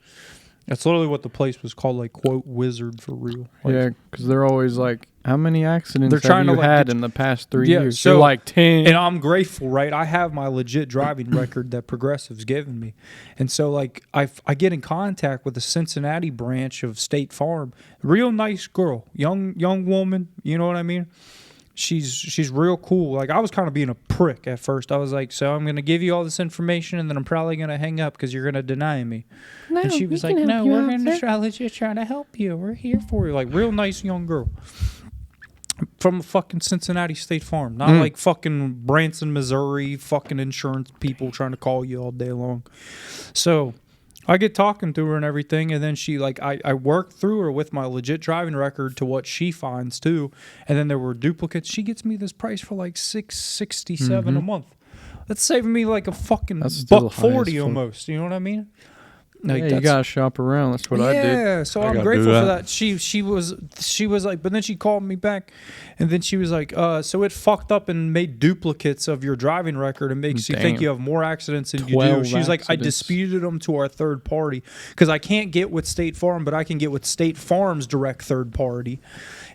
That's literally what the place was called, like quote wizard for real. Like, Yeah, because they're always like, how many accidents They're trying have to, you like, had get in the past 3 Yeah, years? so- You're like 10. And I'm grateful, right? I have my legit driving record that Progressive's given me. And so, like, I get in contact with the Cincinnati branch of State Farm. Real nice girl. Young woman. You know what I mean? She's real cool. Like, I was kind of being a prick at first. I was like, so I'm going to give you all this information, and then I'm probably going to hang up because you're going to deny me. And she was like, no, we're going to try to help you. We're here for you. Like, real nice young girl. From fucking Cincinnati State Farm, not like fucking Branson, Missouri, fucking insurance people trying to call you all day long. So I get talking to her and everything, and then she like I worked through her with my legit driving record to what she finds too, and then there were duplicates. She gets me this price for like $667 a month. That's saving me like a fucking That's still high as $140 fuck. almost. You know what I mean? Like, Yeah, you that's- gotta shop around. That's what I did. Yeah, so I I'm gotta grateful do for that. that. She was like, but then she called me back, and then she was like, so it fucked up and made duplicates of your driving record and makes you think Damn. you have more accidents than you do. 12 She's like, I accidents. disputed them to our third party because I can't get with State Farm, but I can get with State Farm's direct third party,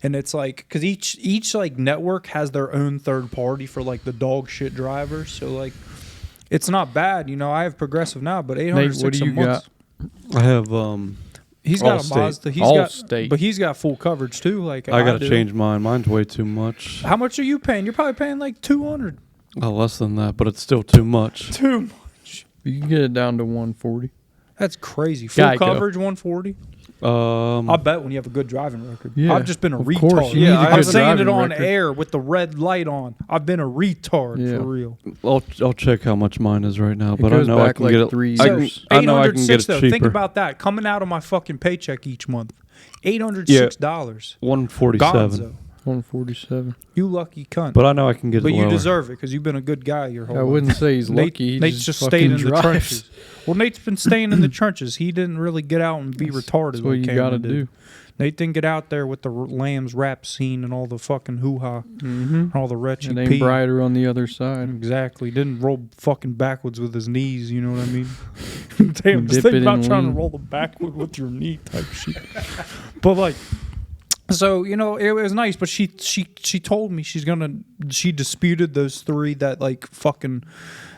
and it's like because each like network has their own third party for like the dog shit drivers. So like, it's not bad, you know. I have Progressive now, but $806 what do you a month. got? I have He's got Allstate. a Mazda. Allstate. But he's got full coverage too. Like I gotta do. change mine. Mine's way too much. How much are you paying? You're probably paying like $200. Oh, less than that, but it's still too much. Too much. You can get it down to 140. That's crazy. Full Geico. coverage, 140. I bet when you have a good driving record. Yeah, I've just been a of retard. course, you need a I'm good saying it driving on record. air with the red light on. I've been a retard Yeah. for real. I'll check how much mine is right now, It but I goes know I back can like get it. 3 I years. can- I know I can get $806 it though. cheaper. Think about that coming out of my fucking paycheck each month. $806. $147. Gonzo. 147. You lucky cunt. But I know I can get But it you lower. deserve it because you've been a good guy your whole I life. wouldn't say he's Nate- lucky. He Nate's just just fucking stayed in the drives. trenches. Well, Nate's been staying in the trenches. He didn't really get out and be retarded. That's what like you Cameron gotta did. do. Nate didn't get out there with the lambs rap scene and all the fucking hoo-ha, Mm-hmm. all the wretched It ain't pee. brighter on the other side. Exactly. Didn't roll fucking backwards with his knees, you know what I mean? Damn, Dip just think it about in trying to lean. roll them backward with your knee type shit. But like, so, you know, it was nice, but she told me she disputed those 3 that like fucking,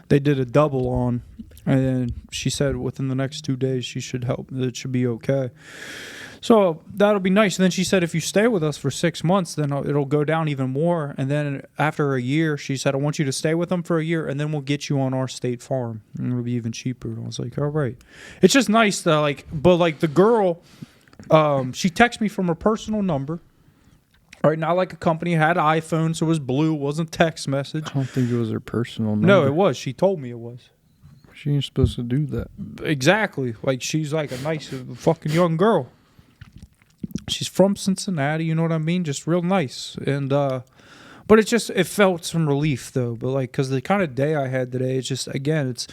they did a double on. And then she said within the next 2 days she should help. It should be okay. So that'll be nice. And then she said if you stay with us for 6 months, then it'll go down even more. And then after a year, she said, I want you to stay with them for a year, and then we'll get you on our state farm. And it'll be even cheaper. And I was like, all right. It's just nice to like, but like the girl, she texted me from her personal number. Right, not like a company. It had an iPhone, so it was blue. It wasn't text message. I don't think it was her personal number. No, it was. She told me it was. She ain't supposed to do that. Exactly. Like, she's like a nice fucking young girl. She's from Cincinnati, you know what I mean? Just real nice. And, but it felt some relief, though. But, like, because the kind of day I had today, it's just, again, it's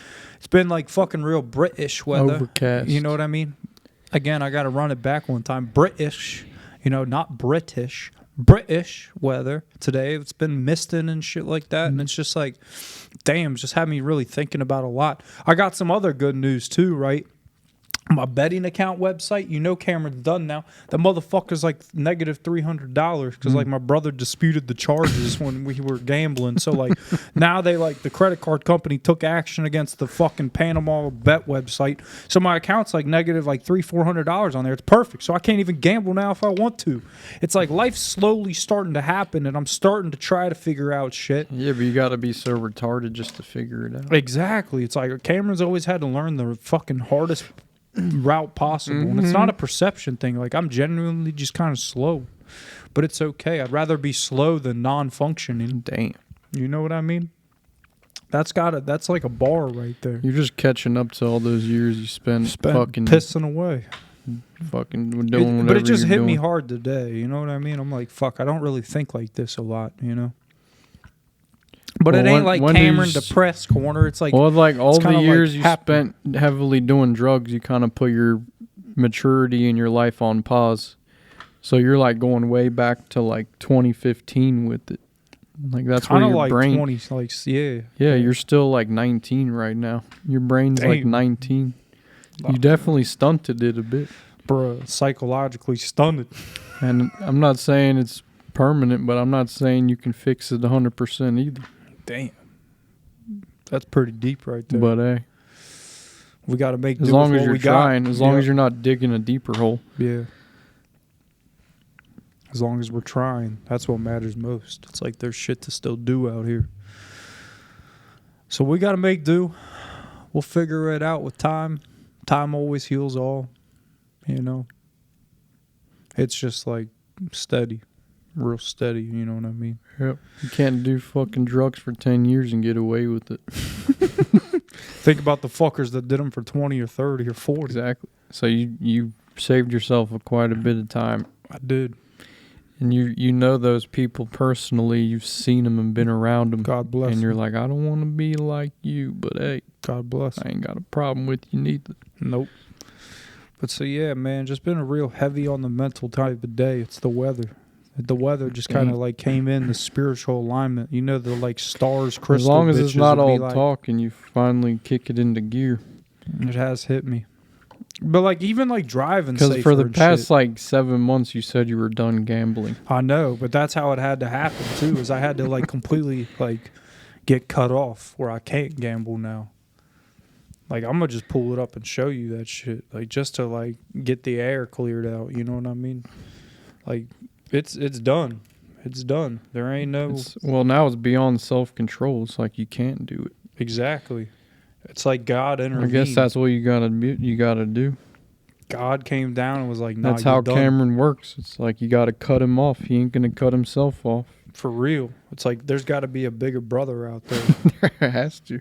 been, like, fucking real British weather. Overcast. You know what I mean? Again, I got to run it back one time. British, you know, not British. British weather today. It's been misting and shit like that. And it's just like, damn, just had me really thinking about a lot. I got some other good news, too, right? My betting account website, you know Cameron's done now. The motherfucker's like negative $300 because like my brother disputed the charges when we were gambling. So like now they like the credit card company took action against the fucking Panama bet website. So my account's like negative like $300-400 on there. It's perfect. So I can't even gamble now if I want to. It's like life's slowly starting to happen and I'm starting to try to figure out shit. Yeah, but you got to be so retarded just to figure it out. Exactly. It's like Cameron's always had to learn the fucking hardest route possible. And it's not a perception thing. Like, I'm genuinely just kind of slow. But it's okay. I'd rather be slow than non-functioning. Damn. You know what I mean? That's like a bar right there. You're just catching up to all those years you spent fucking pissing away. fucking doing whatever But it just you're hit me doing. hard today. You know what I mean? I'm like, fuck, I don't really think like this a lot, you know? But Well, it ain't when- like when do you Cameron s- depressed corner. It's like, Well, like all it's the kinda, like, years you happened. spent heavily doing drugs, you kind of put your maturity in your life on pause. So you're like going way back to like 2015 with it. Like that's where kind of your like brain. 20, like, yeah. Yeah, you're still like 19 right now. Your brain's like Damn. 19. You definitely stunted it a bit. Bruh, psychologically stunted. And I'm not saying it's permanent, but I'm not saying you can fix it 100% either. Damn. That's pretty deep right there. But hey, we got to make as do long with as what you're we got. trying, as long as you're not digging a deeper hole. Yeah. As long as we're trying. That's what matters most. It's like there's shit to still do out here. So we got to make do. We'll figure it out with time. Time always heals all. You know? It's just like steady. Real steady. You know what I mean? Yep. You can't do fucking drugs for 10 years and get away with it. Think about the fuckers that did them for 20 or 30 or 40. Exactly. So you saved yourself quite a bit of time. I did. And you know those people personally. You've seen them and been around them. God bless. And you're like, I don't want to be like you, but hey, God bless. I ain't got a problem with you neither. Nope. But so yeah, man, just been a real heavy on the mental type of day. It's the weather. The weather just kind of like came in the spiritual alignment. You know, the like stars, crystal. As long as it's not bitches would be all like, talk and you finally kick it into gear. It has hit me. But like even like driving, Because for the safer and past shit. like 7 months, you said you were done gambling. I know, but that's how it had to happen too. Is I had to like completely like get cut off where I can't gamble now. Like I'm gonna just pull it up and show you that shit, like just to like get the air cleared out. You know what I mean? Like it's done. It's done. There ain't no Well, now it's beyond self-control. It's like you can't do it. exactly. It's like God intervened. I guess that's what you gotta do. God came down and was like, "Nah, That's how you're done." Cameron works. It's like you gotta cut him off. He ain't gonna cut himself off. For real. It's like there's got to be a bigger brother out there, There has to.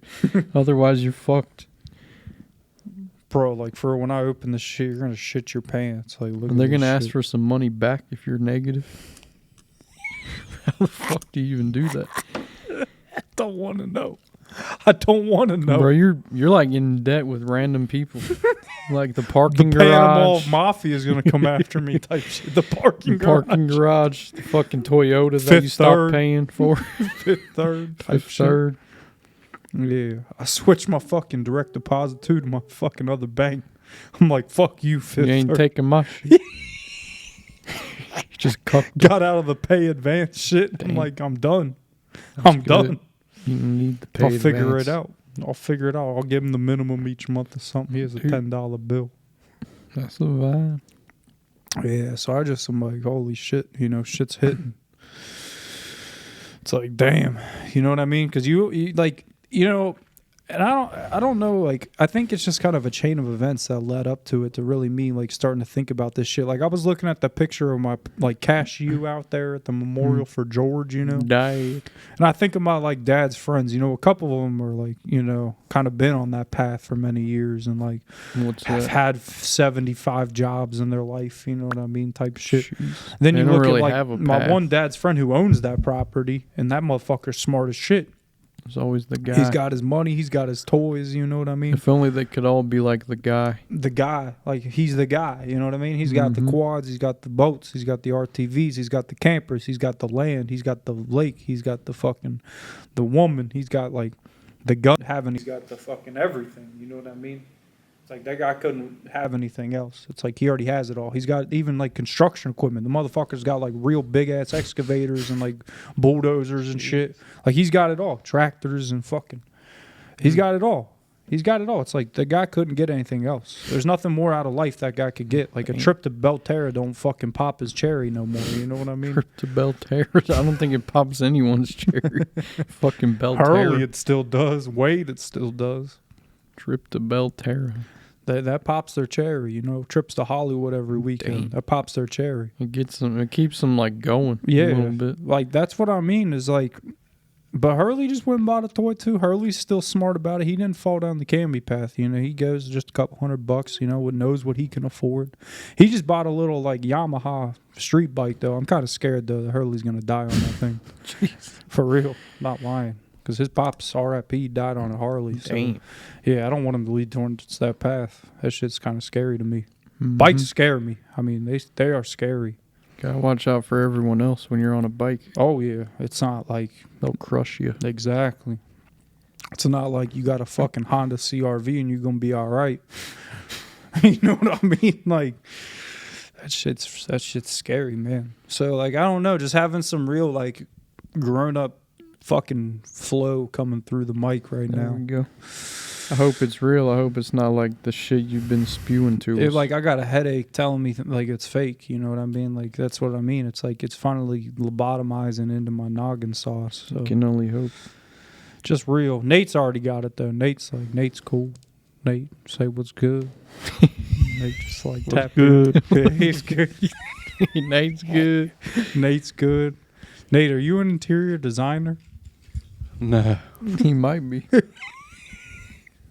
Otherwise, you're fucked. bro. Like for when I open this shit, you're gonna shit your pants. Like look. And they're at this gonna ask shit. for some money back if you're negative. How the fuck do you even do that? I don't want to know. I don't want to know. Bro, you're like in debt with random people. Like the The parking Panama garage. Mafia is going to come after me type shit. The parking Parking garage, the fucking Toyotas that you Fifth stopped Third. paying for. Fifth Third. type Fifth shit. Third. Yeah. I switched my fucking direct deposit to my fucking other bank. I'm like, fuck you, Fifth You ain't Third. taking my shit. Just cut. Got out of the pay advance shit. I'm Damn. like, I'm done. I'm good. done. You need to pay I'll figure advance. it out. I'll figure it out. I'll give him the minimum each month or something. Here's a Dude. $10 bill. That's a vibe. Yeah, so I just am like, holy shit, shit's hitting. It's like, damn, you know what I mean? Because you like, and I don't know, like, I think it's just kind of a chain of events that led up to it to really me, like, starting to think about this shit. Like, I was looking at the picture of my, like, cashew out there at the memorial for George, Died. and I think of my, like, dad's friends, a couple of them are, like, kind of been on that path for many years and, like, What's have that? had 75 jobs in their life, you know what I mean, type shit. Jeez. Then They you don't look really at, like, have a my path. one dad's friend who owns that property, and that motherfucker's smart as shit. There's always the guy. He's got his money, he's got his toys, you know what I mean? If only they could all be like the guy. The guy, like, he's the guy, you know what I mean? He's got the Mhm. quads, he's got the boats, he's got the RTVs, he's got the campers, he's got the land, he's got the lake, he's got the woman, he's got, like, the gun having, he's got the fucking everything, you know what I mean? It's like that guy couldn't have anything else. It's like he already has it all. He's got even like construction equipment. The motherfucker's got like real big ass excavators and like bulldozers and shit. Like he's got it all. Tractors and fucking. He's got it all. He's got it all. It's like the guy couldn't get anything else. There's nothing more out of life that guy could get. Like a trip to Belterra don't fucking pop his cherry no more. You know what I mean? Trip to Belterra. I don't think it pops anyone's cherry. Fucking Belterra. Hurley it still does. Wade it still does. Trip to Belterra. That pops their cherry. Trips to Hollywood every weekend. Damn. That pops their cherry. It gets them. It keeps them like going. Yeah, A little bit. like that's what I mean is like, but Hurley just went and bought a toy too. Hurley's still smart about it. He didn't fall down the Camby path. He goes just a couple $100. Knows what he can afford. He just bought a little like Yamaha street bike though. I'm kind of scared though that Hurley's gonna die on that thing. Jeez. For real, not lying. Because his pops, R.I.P., died on a Harley. So, Damn. yeah, I don't want him to lead towards that path. That shit's kind of scary to me. Mhm. Bikes scare me. I mean, they are scary. Gotta watch out for everyone else when you're on a bike. Oh, yeah. It's not like... They'll crush you. Exactly. It's not like you got a fucking Honda CRV and you're going to be all right. You know what I mean? Like, that shit's scary, man. So, like, I don't know. Just having some real, like, grown-up fucking flow coming through the mic right There now. we go. I hope it's real. I hope it's not like the shit you've been spewing to us. Like, I got a headache telling me, like, it's fake. You know what I mean? Like, that's what I mean. It's like it's finally lobotomizing into my noggin sauce. So, Can only hope. just real. Nate's already got it, though. Nate's cool. Nate, say what's good. Nate just, like, What's tap good? in. He's good. Nate's good. Nate's good. Nate, are you an interior designer? No. He might be.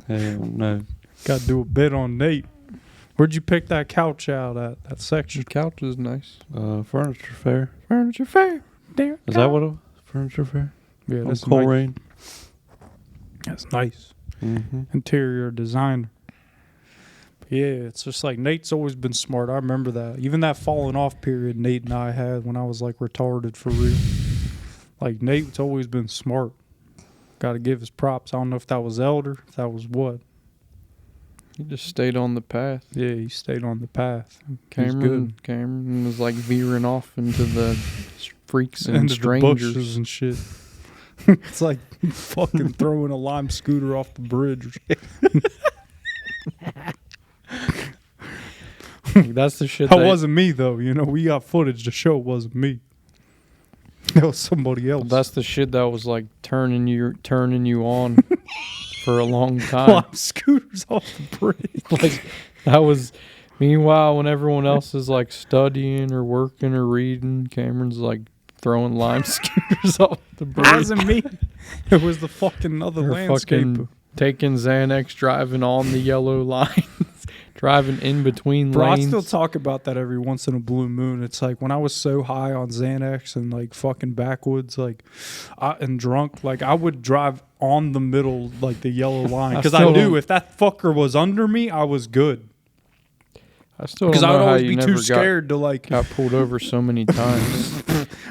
Hell no. Got to do a bit on Nate. Where'd you pick that couch out at? That section? The couch is nice. Furniture fair. Furniture fair. There. Is that what it was? Furniture fair? Yeah, On that's nice. Coleraine. That's nice. Mm-hmm. Interior designer. But yeah, it's just like Nate's always been smart. I remember that. Even that falling off period Nate and I had when I was like retarded for real. Like Nate's always been smart. Got to give his props. I don't know if that was elder, if that was what. He just stayed on the path. Yeah, he stayed on the path. He's good. Cameron was like veering off into the freaks and Into the strangers. bushes and shit. It's like fucking throwing a lime scooter off the bridge. That's the shit. That wasn't me though. We got footage to show it wasn't me. That was somebody else. That's the shit that was like turning you on for a long time. lime scooters off the bridge. Like that was. Meanwhile, when everyone else is like studying or working or reading, Cameron's like throwing lime scooters off the bridge. It wasn't me. It was the fucking other Or landscaper. fucking taking Xanax, driving on the yellow lines. Driving in between Bro, I lanes. still talk about that every once in a blue moon. It's like when I was so high on Xanax and like fucking backwoods, like, and drunk, like I would drive on the middle, like the yellow line, because I still knew don't- if that fucker was under me, I was good. I still Because don't I know would how always you be never too scared to like. got pulled over so many times.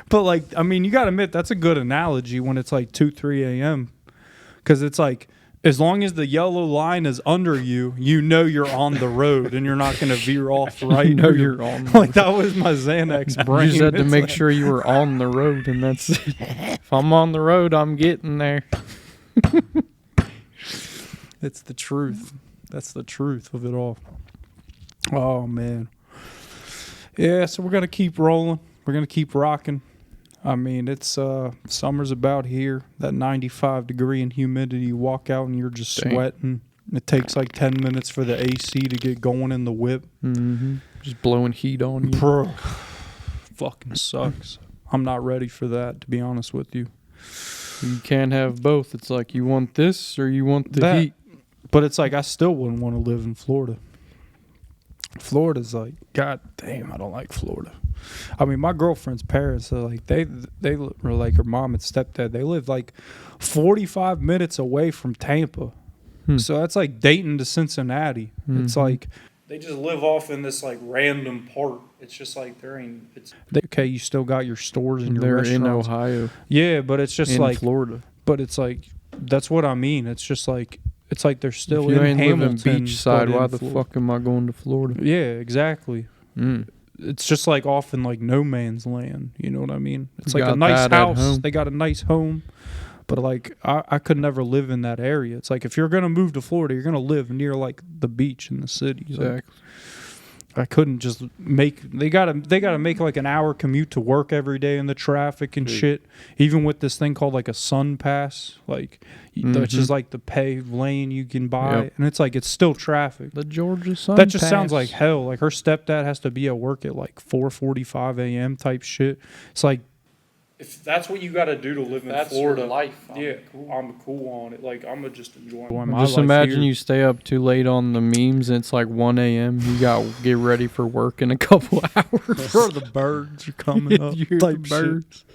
But like, I mean, you got to admit that's a good analogy when it's like 2, 3 a.m. Because it's like, as long as the yellow line is under you, you know you're on the road and you're not going to veer off right. You know you're on. Like that was my Xanax brain. You just had to It's make like- sure you were on the road, and that's it. If I'm on the road, I'm getting there. It's the truth. That's the truth of it all. Oh man. Yeah, so we're gonna keep rolling. We're gonna keep rocking. I mean, it's summer's about here. That 95 degree and humidity. You walk out and you're just Dang. sweating. It takes like 10 minutes for the AC to get going in the whip. Mm-hmm. Just blowing heat on you. Bro, fucking sucks. I'm not ready for that, to be honest with you. You can't have both. It's like you want this or you want the That- heat. But it's like I still wouldn't want to live in Florida. Florida's like, god damn, I don't like Florida. I mean, my girlfriend's parents are like they were like her mom and stepdad. They live like 45 minutes away from Tampa, so that's like Dayton to Cincinnati. It's Mhm. like they just live off in this like random part. It's just like there ain't. Okay, you still got your stores and your They're in restaurants. Ohio, Yeah, but it's just in like, Florida. but it's like that's what I mean. It's just like it's like they're still If you in ain't Hamilton, living beachside, but why in the Florida. fuck am I going to Florida? Yeah, exactly. Mm. It's just like off in like no man's land. You know what I mean? It's You like a got nice that at house. home. They got a nice home. But like I could never live in that area. It's like if you're gonna move to Florida, you're gonna live near like the beach in the city. Like, Exactly. I couldn't just make they gotta make like an hour commute to work every day in the traffic and Dude. shit. Even with this thing called like a sun pass, like which is like the paved lane you can buy, Yep. and it's like it's still traffic. The Georgia Sun. That just sounds Pass. like hell. Like her stepdad has to be at work at like 4:45 a.m. type shit. It's like if that's what you got to do to live in Florida, life. I'm cool on it. Like I'm gonna just enjoy my Just life imagine here. you stay up too late on the memes and it's like 1 a.m. You got to get ready for work in a couple hours. Bro, the birds are coming up. You hear type the shit. birds.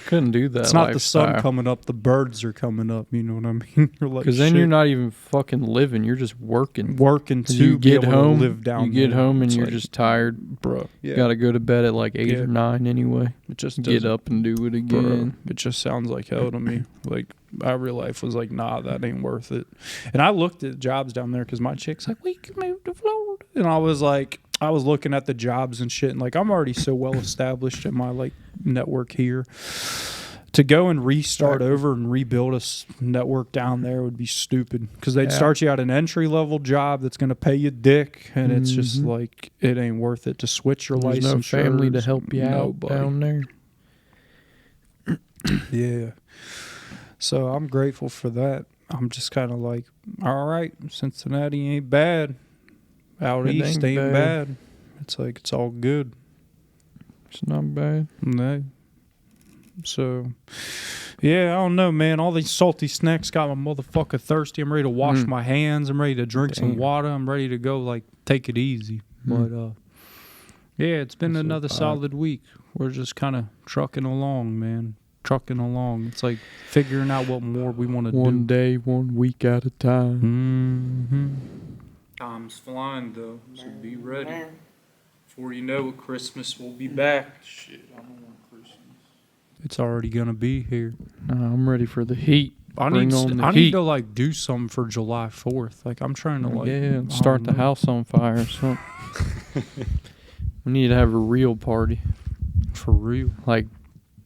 Couldn't do that. It's not the sun coming up. The birds are coming up. You know what I mean? You're like, Because then shit. you're not even fucking living. You're just working. working to You be get able home. to live down You get there. home and It's you're like, just tired. bro. Yeah, You got to go to bed at like 8 Yeah. or 9 anyway. it just Get doesn't- up and do it bro, again. it just sounds like hell to me. Like my real life was like, nah, that ain't worth it. And I looked at jobs down there because my chick's like, we can move to Florida, and I was like, I was looking at the jobs and shit, and like I'm already so well established in my like network here. To go and restart over and rebuild a network down there would be stupid because they'd Yeah. start you out an entry level job that's going to pay you dick, and it's just Mhm. like it ain't worth it to switch your There's license. no family to help you out down there. Yeah. So I'm grateful for that. I'm just kind of like, all right, Cincinnati ain't bad. Out It east ain't ain't bad. bad. It's like it's all good. It's not bad. No. So, yeah, I don't know, man. All these salty snacks got my motherfucker thirsty. I'm ready to wash my hands. I'm ready to drink some Damn. water. I'm ready to go, like, take it easy. But, yeah, it's been That's a another vibe. solid week. We're just kind of trucking along, man. Trucking along. It's like figuring out what more we want to One do. day, 1 week at a time. Time's flying, though, so be ready. Before you know it, Christmas will be back. Shit, I don't want Christmas. It's already gonna be here. I'm ready for the heat. I Bring need on the I need heat. to like do something for July 4th. Like I'm trying to like Yeah, I start don't the know. house on fire or something. We need to have a real party. for real. Like,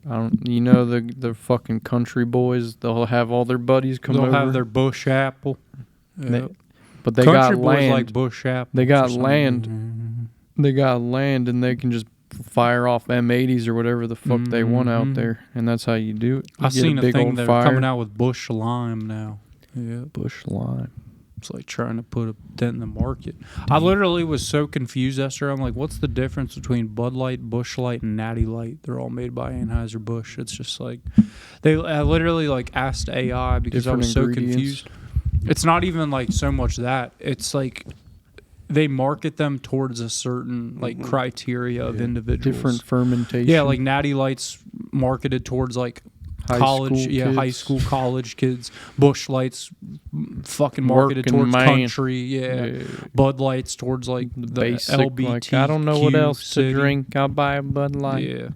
I don't, you know, the fucking country boys, they'll have all their buddies come They'll over. have their bush apple. They- Yep. but they Country got boys land. like bush apple. They got for some land. reason. They got land and they can just fire off M80s or whatever the fuck they want out Mhm. there, and that's how you do it. You I get seen a big thing old they're fire. coming out with bush lime now. Yeah. Bush lime. It's like trying to put a dent in the market. I literally was so confused yesterday. I'm like, what's the difference between Bud Light, Bush Light, and Natty Light? They're all made by Anheuser-Busch. It's just like, I literally like asked AI because Different I was so ingredients. confused. It's not even like so much that. It's like they market them towards a certain like criteria of individuals. Different fermentation. Yeah, like Natty Lights marketed towards like High college, school high kids. school, college kids. Bush Lights, fucking marketed Working towards man. country. Yeah. Bud Lights towards like the basic. LBT. Like, I don't know what else city. to drink. I'll buy a Bud Light. Yeah.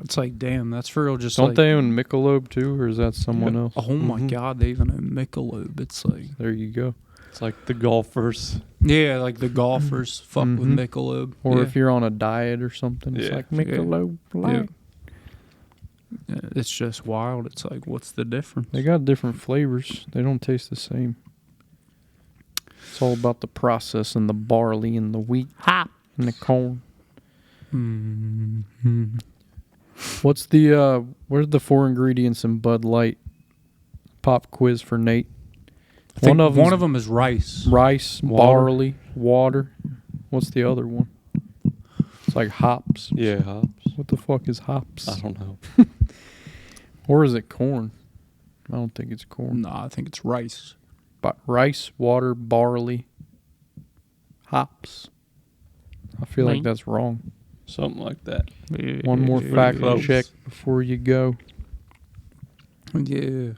It's like, damn, that's for real. Just Don't like, they own Michelob too, or is that someone else? oh my Mhm. god, they even own Michelob. It's like, There you go. It's like the golfers. yeah, like the golfers fuck with Mhm. Michelob. Or yeah. if you're on a diet or something, it's Yeah. like Michelob Light. Yeah, it's just wild. It's like, what's the difference? They got different flavors. They don't taste the same. It's all about the process and the barley and the wheat and the corn. Mm-hmm. What's the where's the 4 ingredients in Bud Light? Pop quiz for Nate. One of of them is rice. rice, Water. barley, water. What's the other one? It's like hops. Yeah, hops. What the fuck is hops? I don't know. Or is it corn? I don't think it's corn. No, I think it's rice. But rice, water, barley, hops. I feel like that's wrong. Something like that. One more fact close. check before you go. Yeah.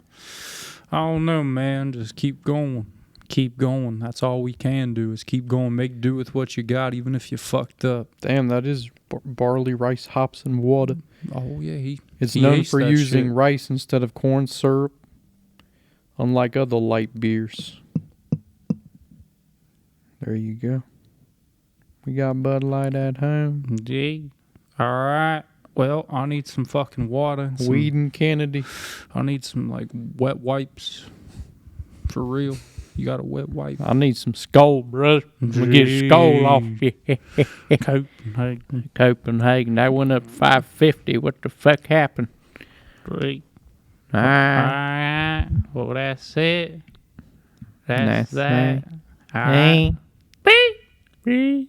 I don't know, man. Just keep going. Keep going. That's all we can do is keep going. Make do with what you got, even if you fucked up. Damn, that is barley, rice, hops, and water. Oh, yeah. It's he known aced for that using shit. rice instead of corn syrup, unlike other light beers. There you go. We got Bud Light at home. Yeah. All right. Well, I need some fucking water. And some, Weed and Kennedy. I need some, like, wet wipes. For real. You got a wet wipe? I need some skull, brother. I'm gonna get a skull off you. Copenhagen. Copenhagen. That went up 550. What the fuck happened? Great. Ah, Alright. Well, that's it. That's That's that. that. Alright. hey.